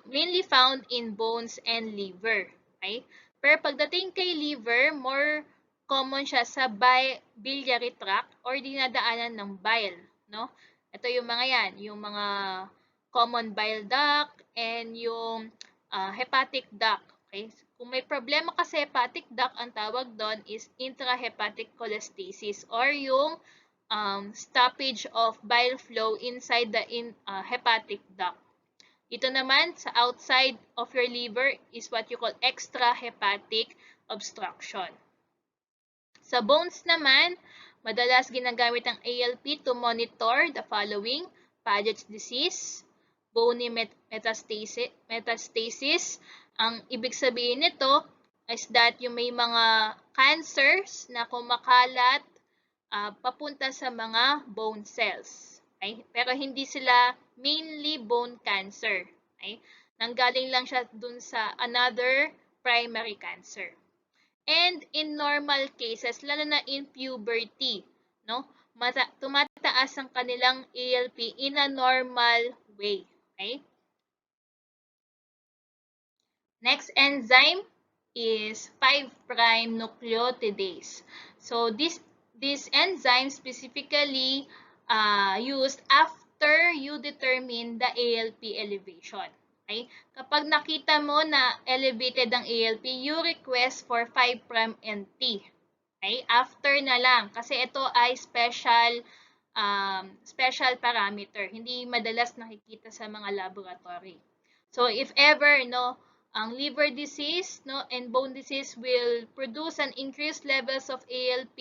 Speaker 1: mainly found in bones and liver. Okay? Pero pagdating kay liver, more common siya sa biliary tract or dinadaanan ng bile. No? Ito yung mga yan, yung mga common bile duct and yung hepatic duct. Okay? Kung may problema kasi hepatic duct, ang tawag doon is intrahepatic cholestasis or yung stoppage of bile flow inside the hepatic duct. Dito naman, sa outside of your liver is what you call extrahepatic obstruction. Sa bones naman, madalas ginagamit ang ALP to monitor the following: Paget's disease, bony metastasis. Ang ibig sabihin nito is that yung may mga cancers na kumakalat papunta sa mga bone cells. Okay? Pero hindi sila mainly bone cancer. Okay? Nanggaling lang siya dun sa another primary cancer. And in normal cases, lalo na in puberty, no? Tumataas ang kanilang ALP in a normal way. Okay? Next enzyme is 5' nucleotidase. So this enzyme specifically used after you determine the ALP elevation. Okay? Kapag nakita mo na elevated ang ALP, you request for 5' NT. Okay? After na lang, kasi ito ay special parameter. Hindi madalas nakikita sa mga laboratory. So if ever, no, ang liver disease, no, and bone disease will produce an increased levels of ALP,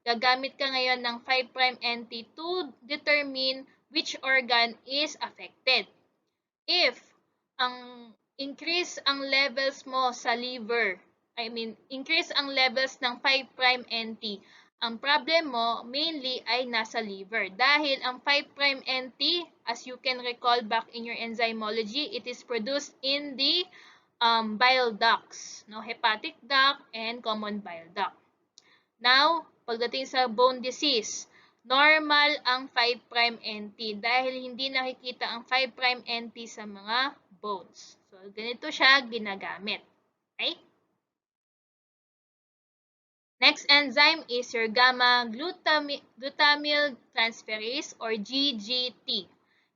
Speaker 1: gagamit ka ngayon ng 5' NT to determine which organ is affected. If increase ang levels mo sa liver, increase ang levels ng 5' NT, ang problem mo mainly ay nasa liver. Dahil ang 5' NT, as you can recall back in your enzymology, it is produced in the bile ducts, no? Hepatic duct and common bile duct. Now, pagdating sa bone disease, normal ang 5' NT dahil hindi nakikita ang 5' NT sa mga bones. So, ganito siya ginagamit. Okay? Next enzyme is your gamma-glutamyl transferase or GGT.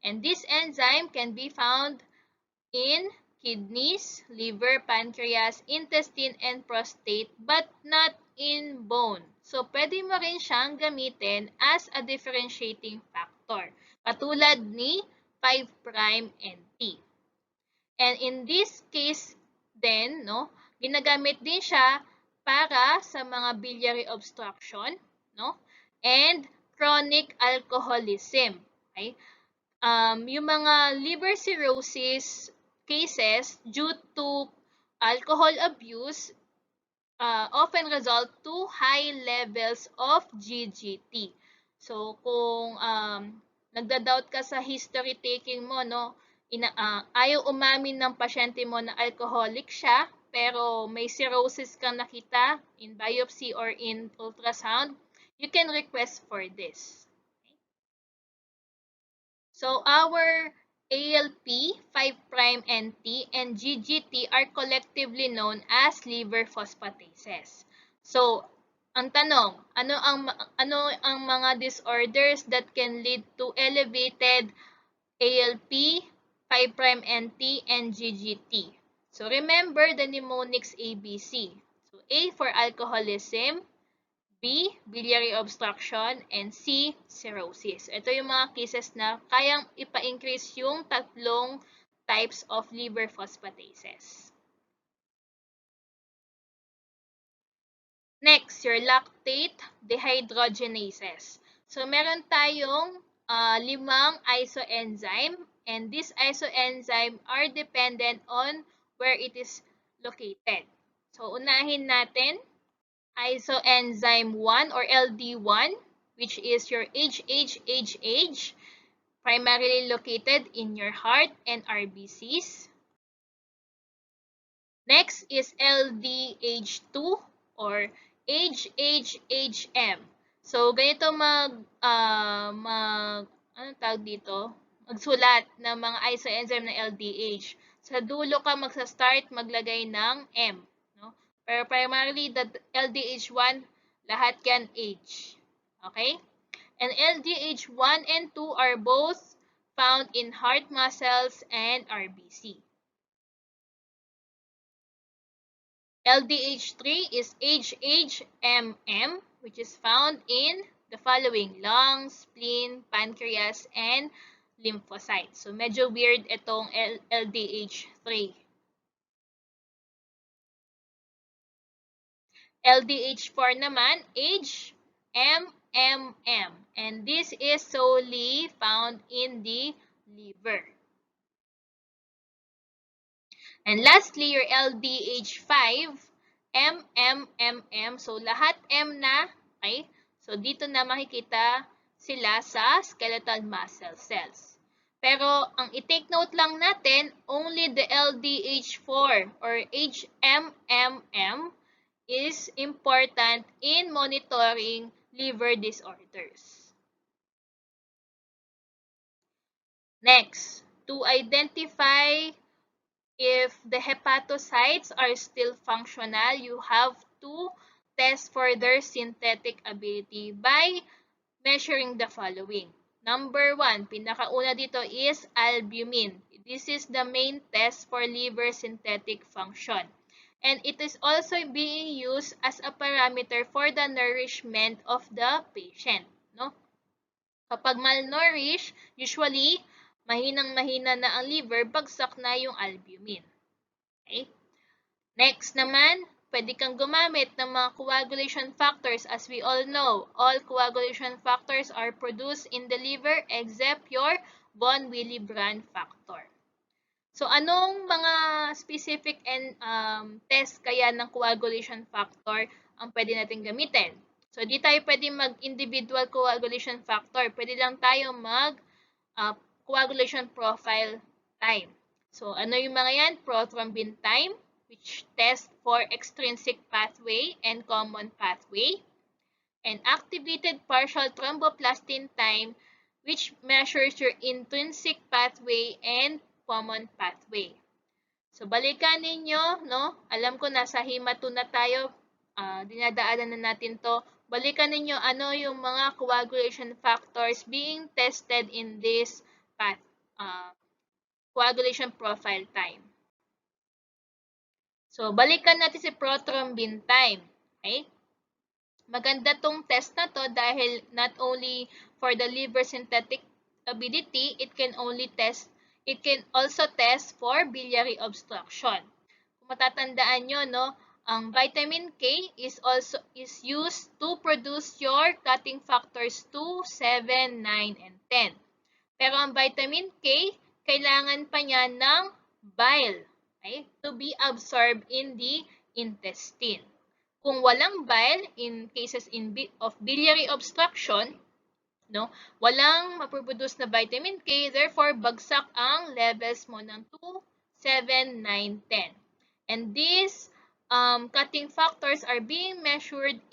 Speaker 1: And this enzyme can be found in kidneys, liver, pancreas, intestine, and prostate but not in bone. So, pwede mo rin siyang gamitin as a differentiating factor. Katulad ni 5' NT. And in this case then, no, ginagamit din siya para sa mga biliary obstruction, no? And chronic alcoholism. Okay? Yung mga liver cirrhosis cases due to alcohol abuse often result to high levels of GGT. So, kung nagda-doubt ka sa history taking mo, no, ayaw umamin ng pasyente mo na alcoholic siya, pero may cirrhosis kang nakita in biopsy or in ultrasound, you can request for this. So, our ALP, 5' NT, and GGT are collectively known as liver phosphatases. So, ang tanong, ano ang mga disorders that can lead to elevated ALP, 5' NT, and GGT? So, remember the mnemonics ABC. So, A for alcoholism, B, biliary obstruction, and C, cirrhosis. Ito yung mga cases na kayang ipa-increase yung tatlong types of liver phosphatases. Next, your lactate dehydrogenases. So, meron tayong 5 isoenzyme, and these isoenzyme are dependent on where it is located. So, unahin natin isoenzyme 1 or LD1, which is your HHHH, primarily located in your heart and RBCs. Next is LDH2 or HHHM. So, ganito magsulat ng mga isoenzyme ng LDH. Sa dulo ka magsa-start maglagay ng M. No? Pero primarily, the LDH1, lahat yan H. Okay? And LDH1 and 2 are both found in heart muscles and RBC. LDH3 is HHMM, which is found in the following: lungs, spleen, pancreas, and lymphocytes. So, medyo weird itong LDH3. LDH4 naman, HMMM. And this is solely found in the liver. And lastly, your LDH5, MMMM. So, lahat M na, okay? So, dito na makikita sila sa skeletal muscle cells. Pero, ang i-take note lang natin, only the LDH4 or HMMM is important in monitoring liver disorders. Next, to identify if the hepatocytes are still functional, you have to test for their synthetic ability by measuring the following. Number 1, pinakauna dito is albumin. This is the main test for liver synthetic function. And it is also being used as a parameter for the nourishment of the patient. No? Kapag malnourished, usually, mahinang-mahina na ang liver, bagsak na yung albumin. Okay? Next naman, pwede kang gumamit ng mga coagulation factors. As we all know, all coagulation factors are produced in the liver except your von Willebrand factor. So, anong mga specific test kaya ng coagulation factor ang pwede natin gamitin? So, di tayo pwede mag-individual coagulation factor. Pwede lang tayo coagulation profile time. So, ano yung mga yan? Prothrombin time, which tests for extrinsic pathway and common pathway. And activated partial thromboplastin time, which measures your intrinsic pathway and common pathway. So, balikan ninyo, no? Alam ko nasa HEMA 2 na tayo. Dinadaanan na natin to. Balikan ninyo ano yung mga coagulation factors being tested in this coagulation profile time. So, balikan natin si prothrombin time. Okay? Maganda tong test na to dahil not only for the liver synthetic ability, it can also test for biliary obstruction. Kung matatandaan nyo, no, ang vitamin K is used to produce your clotting factors 2, 7, 9, and 10. Pero ang vitamin K, kailangan pa niya ng bile, okay, to be absorbed in the intestine. Kung walang bile, in cases of biliary obstruction, no, walang maproduce na vitamin K, therefore bagsak ang levels mo ng 2, 7, 9, 10. And these clotting factors are being measured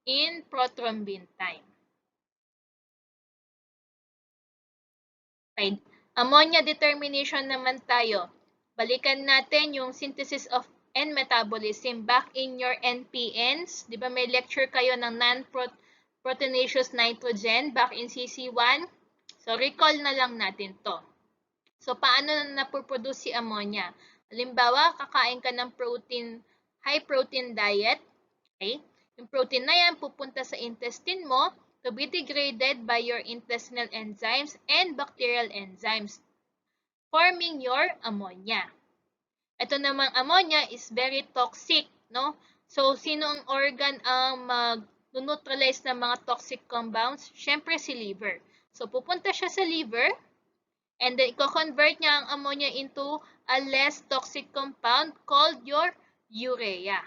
Speaker 1: in prothrombin time. Okay. Ammonia determination naman tayo. Balikan natin yung synthesis of and metabolism back in your NPNs. Di ba may lecture kayo ng non-proteinaceous nitrogen back in CC1? So, recall na lang natin to. So, paano na napoproduce si ammonia? Halimbawa, kakain ka ng high protein diet. Okay? Yung protein na yan pupunta sa intestine mo to be degraded by your intestinal enzymes and bacterial enzymes, forming your ammonia. Ito namang ammonia is very toxic, no? So, sino ang organ ang mag-neutralize ng mga toxic compounds? Siyempre, si liver. So, pupunta siya sa liver, and then i-convert niya ang ammonia into a less toxic compound called your urea.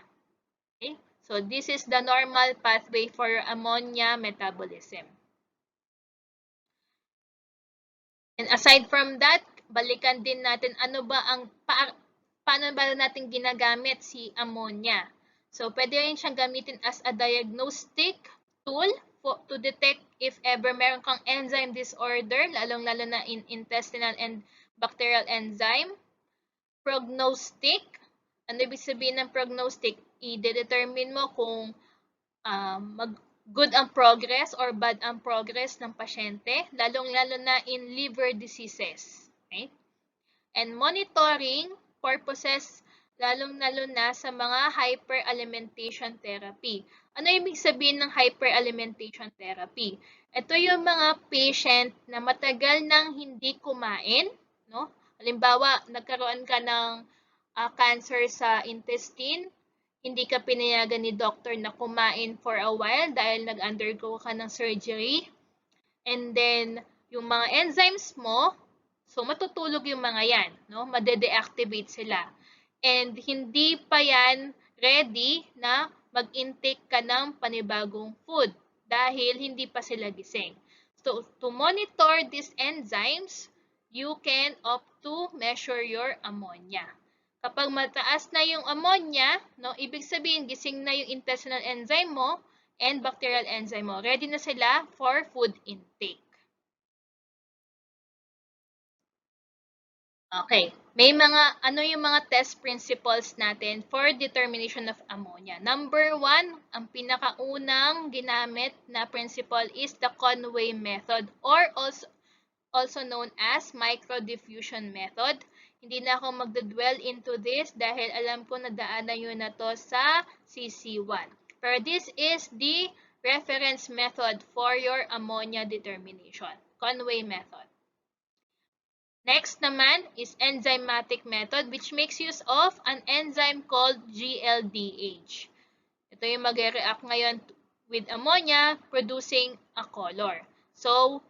Speaker 1: Okay? So, this is the normal pathway for ammonia metabolism. And aside from that, balikan din natin paano ba natin ginagamit si ammonia. So, pwede rin siyang gamitin as a diagnostic tool to detect if ever meron kang enzyme disorder, lalong-lalo na in intestinal and bacterial enzyme. Prognostic. Ano ibig sabihin ng prognostic? I-determine mo kung good ang progress or bad ang progress ng pasyente, lalong-lalo na in liver diseases. Okay? And monitoring purposes, lalong-lalo na sa mga hyperalimentation therapy. Ano ibig sabihin ng hyperalimentation therapy? Ito yung mga patient na matagal nang hindi kumain, no? Halimbawa, nagkaroon ka ng cancer sa intestine, hindi ka pinayagan ni doctor na kumain for a while dahil nag-undergo ka ng surgery. And then, yung mga enzymes mo, so matutulog yung mga yan, no? Made-deactivate sila. And hindi pa yan ready na mag-intake ka ng panibagong food dahil hindi pa sila gising. So, to monitor these enzymes, you can opt to measure your ammonia. Kapag mataas na yung ammonia, no, ibig sabihin gising na yung intestinal enzyme mo and bacterial enzyme mo. Ready na sila for food intake. Okay. Ano yung mga test principles natin for determination of ammonia? Number 1, ang pinakaunang ginamit na principle is the Conway method or also known as microdiffusion method. Hindi na ako magdadwell into this dahil alam ko na daanan yun na to sa CC1. Pero this is the reference method for your ammonia determination, Conway method. Next naman is enzymatic method which makes use of an enzyme called GLDH. Ito yung mag-react ngayon with ammonia producing a color. So,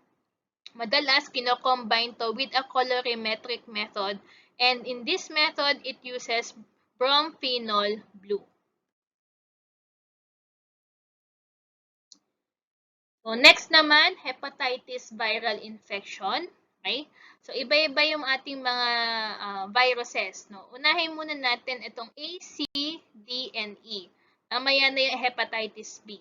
Speaker 1: madalas kino-combine to with a colorimetric method, and in this method, it uses bromphenol blue. So, next naman, hepatitis viral infection. Okay? So, iba-iba yung ating mga viruses. No? Unahin muna natin itong A, C, D, and E. Mamaya na yung hepatitis B.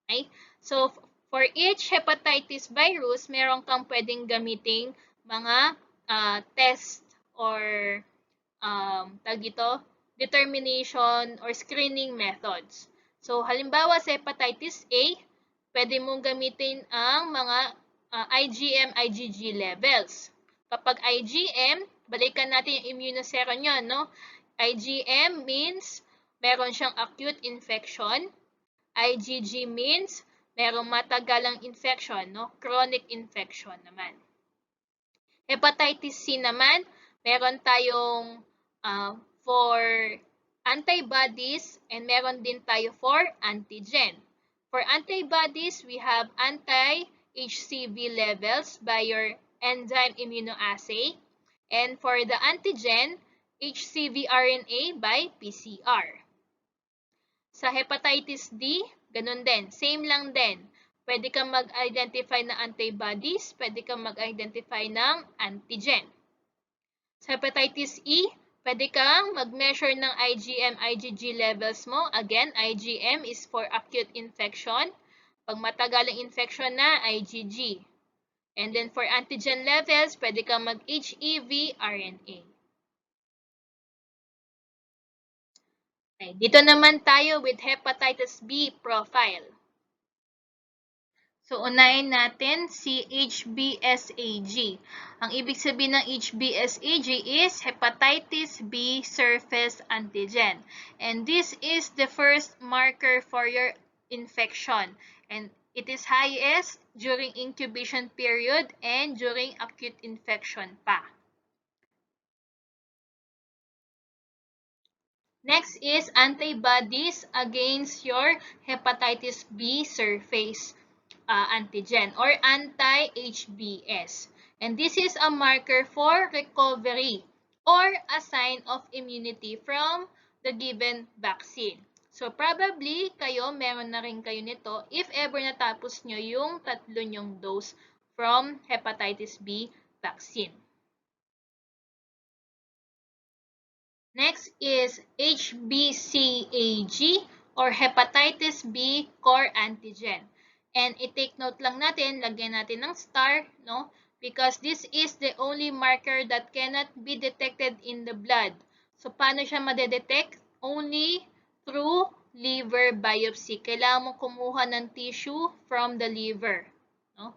Speaker 1: Okay? So, for each hepatitis virus, meron kang pwedeng gamiting mga test or determination or screening methods. So, halimbawa sa hepatitis A, pwede mong gamitin ang mga IgM, IgG levels. Kapag IgM, balikan natin yung immunosero nyo, no? IgM means meron siyang acute infection. IgG means merong matagalang infection, no? Chronic infection naman. Hepatitis C naman, meron tayong for antibodies and meron din tayo for antigen. For antibodies, we have anti-HCV levels by your enzyme immunoassay. And for the antigen, HCV RNA by PCR. Sa hepatitis D, ganun din. Same lang din. Pwede kang mag-identify ng antibodies, pwede kang mag-identify ng antigen. Sa hepatitis E, pwede kang mag-measure ng IgM, IgG levels mo. Again, IgM is for acute infection. Pag matagalang infection na, IgG. And then for antigen levels, pwede kang mag-HEV RNA. Okay, dito naman tayo with hepatitis B profile. So, unahin natin si HBsAg. Ang ibig sabihin ng HBsAg is Hepatitis B Surface Antigen. And this is the first marker for your infection. And it is highest during incubation period and during acute infection pa. Next is antibodies against your hepatitis B surface antigen or anti-HBs. And this is a marker for recovery or a sign of immunity from the given vaccine. So probably kayo, meron na rin kayo nito if ever natapos nyo yung 3 nyong dose from hepatitis B vaccine. Next is HBcAg or hepatitis B core antigen. And i-take note lang natin, lagyan natin ng star, no? Because this is the only marker that cannot be detected in the blood. So, paano siya madedetect? Only through liver biopsy. Kailangan mo kumuha ng tissue from the liver. No?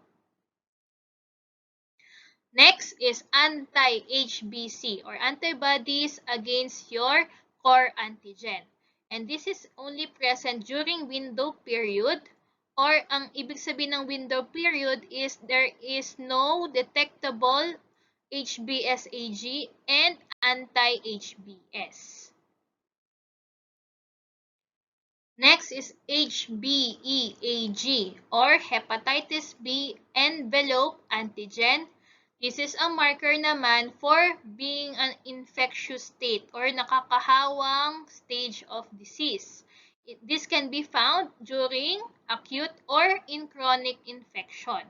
Speaker 1: Next is anti-HBc or antibodies against your core antigen. And this is only present during window period or ang ibig sabihin ng window period is there is no detectable HBsAg and anti-HBs. Next is HBeAg or hepatitis B envelope antigen. This is a marker naman for being an infectious state or nakakahawang stage of disease. This can be found during acute or in chronic infection.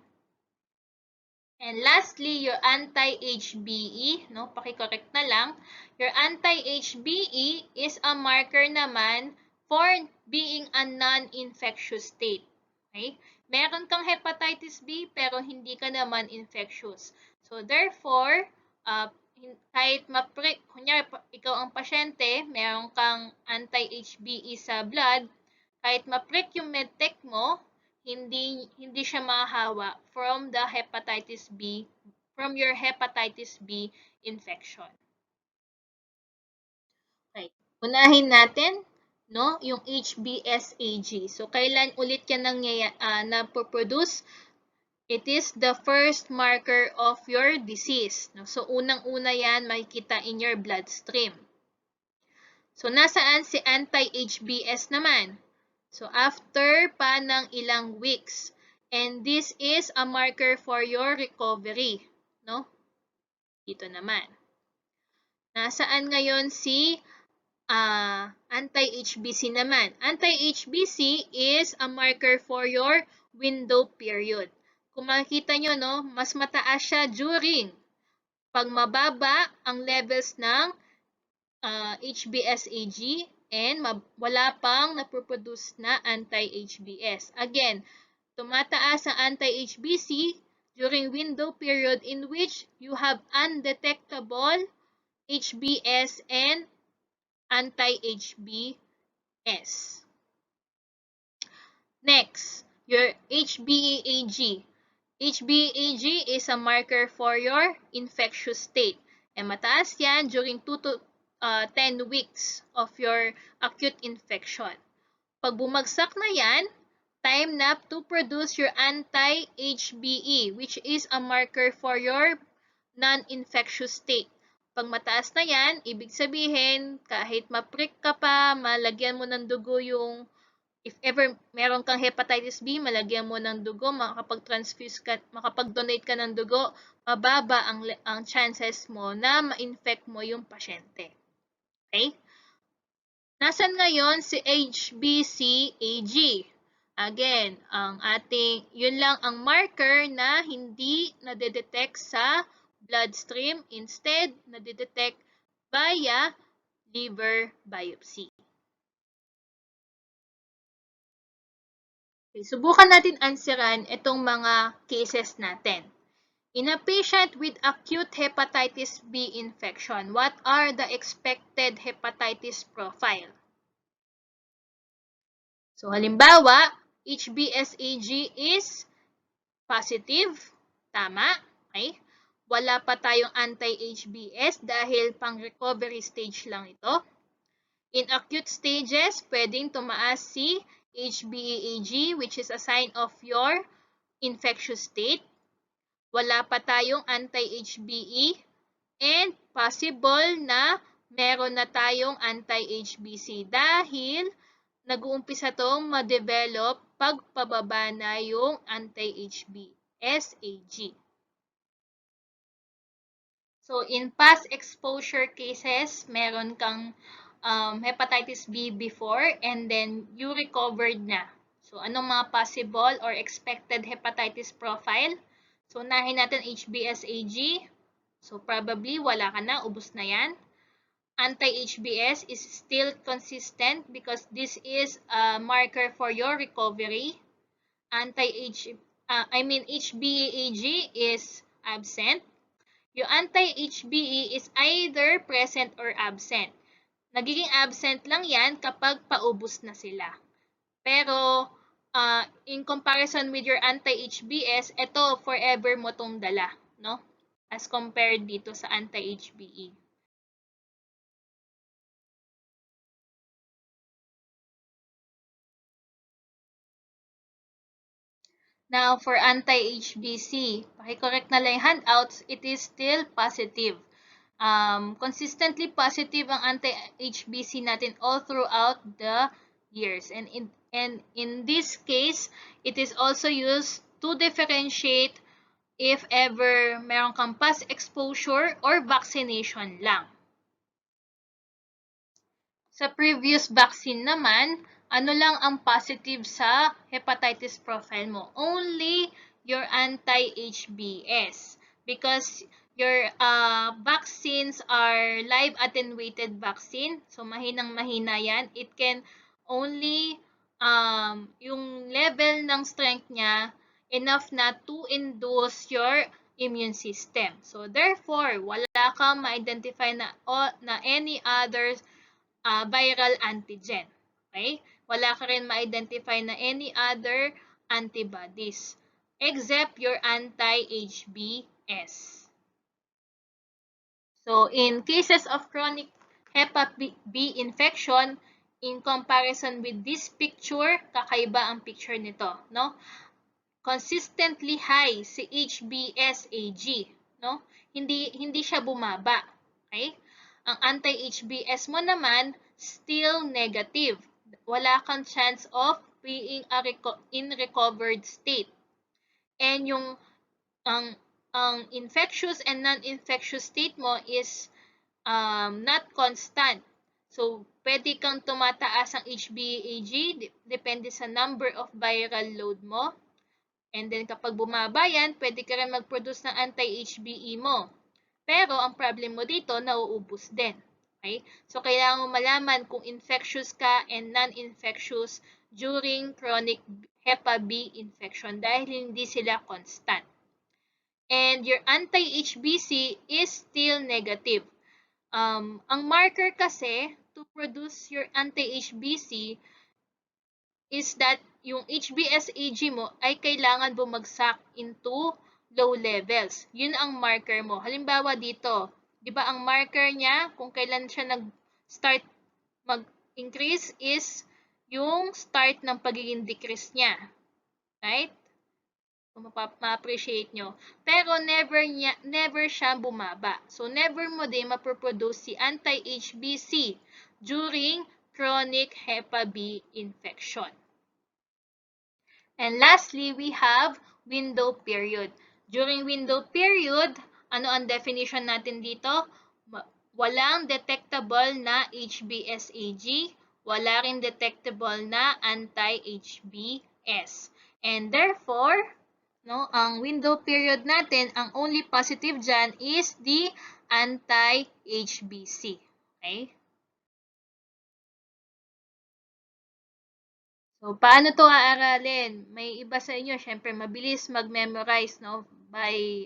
Speaker 1: And lastly, your anti-HBe, no, paki-correct na lang. Your anti-HBe is a marker naman for being a non-infectious state. Okay? Meron kang hepatitis B pero hindi ka naman infectious. So, therefore, kahit ma-prick, kunyari, ikaw ang pasyente, meron kang anti-HBe sa blood, kahit ma-prick yung medtech mo, hindi siya mahahawa from the hepatitis B, from your hepatitis B infection. Okay. Unahin natin, no, yung HBsAg. So, kailan ulit yan na-produce? It is the first marker of your disease. No? So, unang-una yan makikita in your bloodstream. So, nasaan si anti-HBs naman? So, after pa ng ilang weeks. And this is a marker for your recovery. No? Dito naman. Nasaan ngayon si Anti-HBC naman. Anti-HBC is a marker for your window period. Kung makikita nyo, no, mas mataas siya during pag mababa ang levels ng HBsAg and wala pang naproproduce na anti-HBs. Again, tumataas ang anti-HBC during window period in which you have undetectable HBs and anti-HBs. Next, your HBeAg. HBeAg is a marker for your infectious state. E mataas yan during 2 to 10 weeks of your acute infection. Pag bumagsak na yan, time na to produce your anti-HBe, which is a marker for your non-infectious state. Pag mataas na yan, ibig sabihin, kahit ma-prick ka pa, malagyan mo ng dugo yung, if ever meron kang hepatitis B, malagyan mo ng dugo, makapag-donate ka ng dugo, mababa ang chances mo na ma-infect mo yung pasyente. Okay? Nasaan ngayon si HBsAg? Again, yun lang ang marker na hindi nadedetect sa bloodstream. Instead, nadedetect via liver biopsy. Okay, subukan natin answeran itong mga cases natin. In a patient with acute hepatitis B infection, what are the expected hepatitis profile? So, halimbawa, HBsAg is positive. Tama. Okay? Wala pa tayong anti-HBs dahil pang-recovery stage lang ito. In acute stages, pwedeng tumaas si HBeAg, which is a sign of your infectious state. Wala pa tayong anti-HBe and possible na meron na tayong anti-HBc dahil nag-uumpisa tong ma-develop pag pababa na yung anti-HBsAg. So, in past exposure cases, meron kang hepatitis B before and then you recovered na. So, anong mga possible or expected hepatitis profile? So, unahin natin HBsAg. So, probably wala ka na, ubos na yan. Anti-HBs is still consistent because this is a marker for your recovery. HBeAg is absent. Yung anti-HBe is either present or absent. Nagiging absent lang yan kapag paubos na sila. Pero, in comparison with your anti-HBs, ito forever mo tong dala, no? As compared dito sa anti-HBe. Now, for anti-HBc, paki-correct na lang yung handouts, it is still positive. Consistently positive ang anti-HBc natin all throughout the years. And in this case, it is also used to differentiate if ever meron kang past exposure or vaccination lang. Sa previous vaccine naman, ano lang ang positive sa hepatitis profile mo? Only your anti-HBs. Because your vaccines are live attenuated vaccine. So, mahinang-mahina yan. It can only, yung level ng strength niya, enough na to induce your immune system. So, therefore, wala kang ma-identify na any other viral antigen. Okay? Wala ka rin ma-identify na any other antibodies except your anti-HBs. So, in cases of chronic Hep B infection, in comparison with this picture, kakaiba ang picture nito, no? Consistently high si HBsAg, no? Hindi siya bumaba, okay? Ang anti-HBs mo naman, still negative. Wala kang chance of being in recovered state. And yung ang infectious and non-infectious state mo is not constant. So, pwede kang tumataas ang HbAg, depende sa number of viral load mo. And then kapag bumaba yan, pwede ka rin mag-produce ng anti-HbE mo. Pero ang problem mo dito, nauubos din. Okay? So, kailangan mo malaman kung infectious ka and non-infectious during chronic Hepa B infection dahil hindi sila constant. And your anti-HBC is still negative. Ang marker kasi to produce your anti-HBC is that yung HBsAg mo ay kailangan bumagsak into low levels. Yun ang marker mo. Halimbawa dito, di ba ang marker niya kung kailan siya nag-start mag-increase is yung start ng pagiging decrease niya. Right? Kung ma-appreciate nyo. Pero never siya bumaba. So, never mo din maproproduce si anti-HBC during chronic Hepa B infection. And lastly, we have window period. During window period, ano ang definition natin dito? Walang detectable na HBsAg, wala rin detectable na anti-HBs. And therefore, ang window period natin, ang only positive dyan is the anti-HBC. Okay? So, paano to aaralin? May iba sa inyo, syempre, mabilis mag-memorize, by,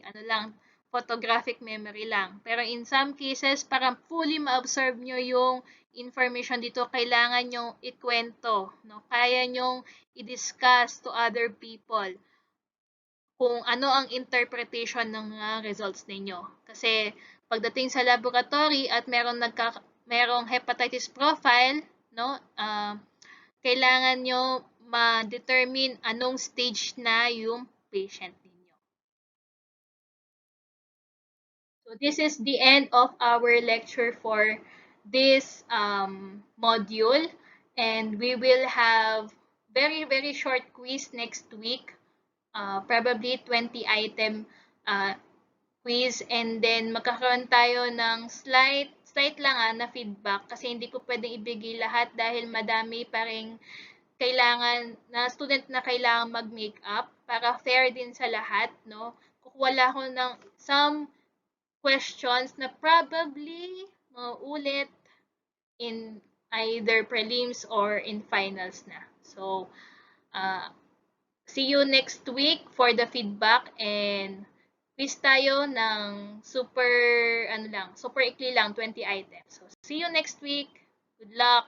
Speaker 1: photographic memory lang. Pero in some cases, para fully ma-absorb nyo yung information dito, kailangan nyo ikwento, Kaya nyo i-discuss to other people kung ano ang interpretation ng results ninyo. Kasi pagdating sa laboratory at merong hepatitis profile, kailangan nyo ma-determine anong stage na yung patient ninyo. So this is the end of our lecture for this module, and we will have very short quiz next week. Probably 20 item quiz, and then magkakaroon tayo ng slight lang na feedback kasi hindi ko pwedeng ibigay lahat dahil madami pa rin kailangan na student na kailangan mag-make up para fair din sa lahat, Kukuha ako ng some questions na probably mauulit in either prelims or in finals na. So, see you next week for the feedback, and quiz tayo ng super ikli lang, 20 items. So, see you next week. Good luck!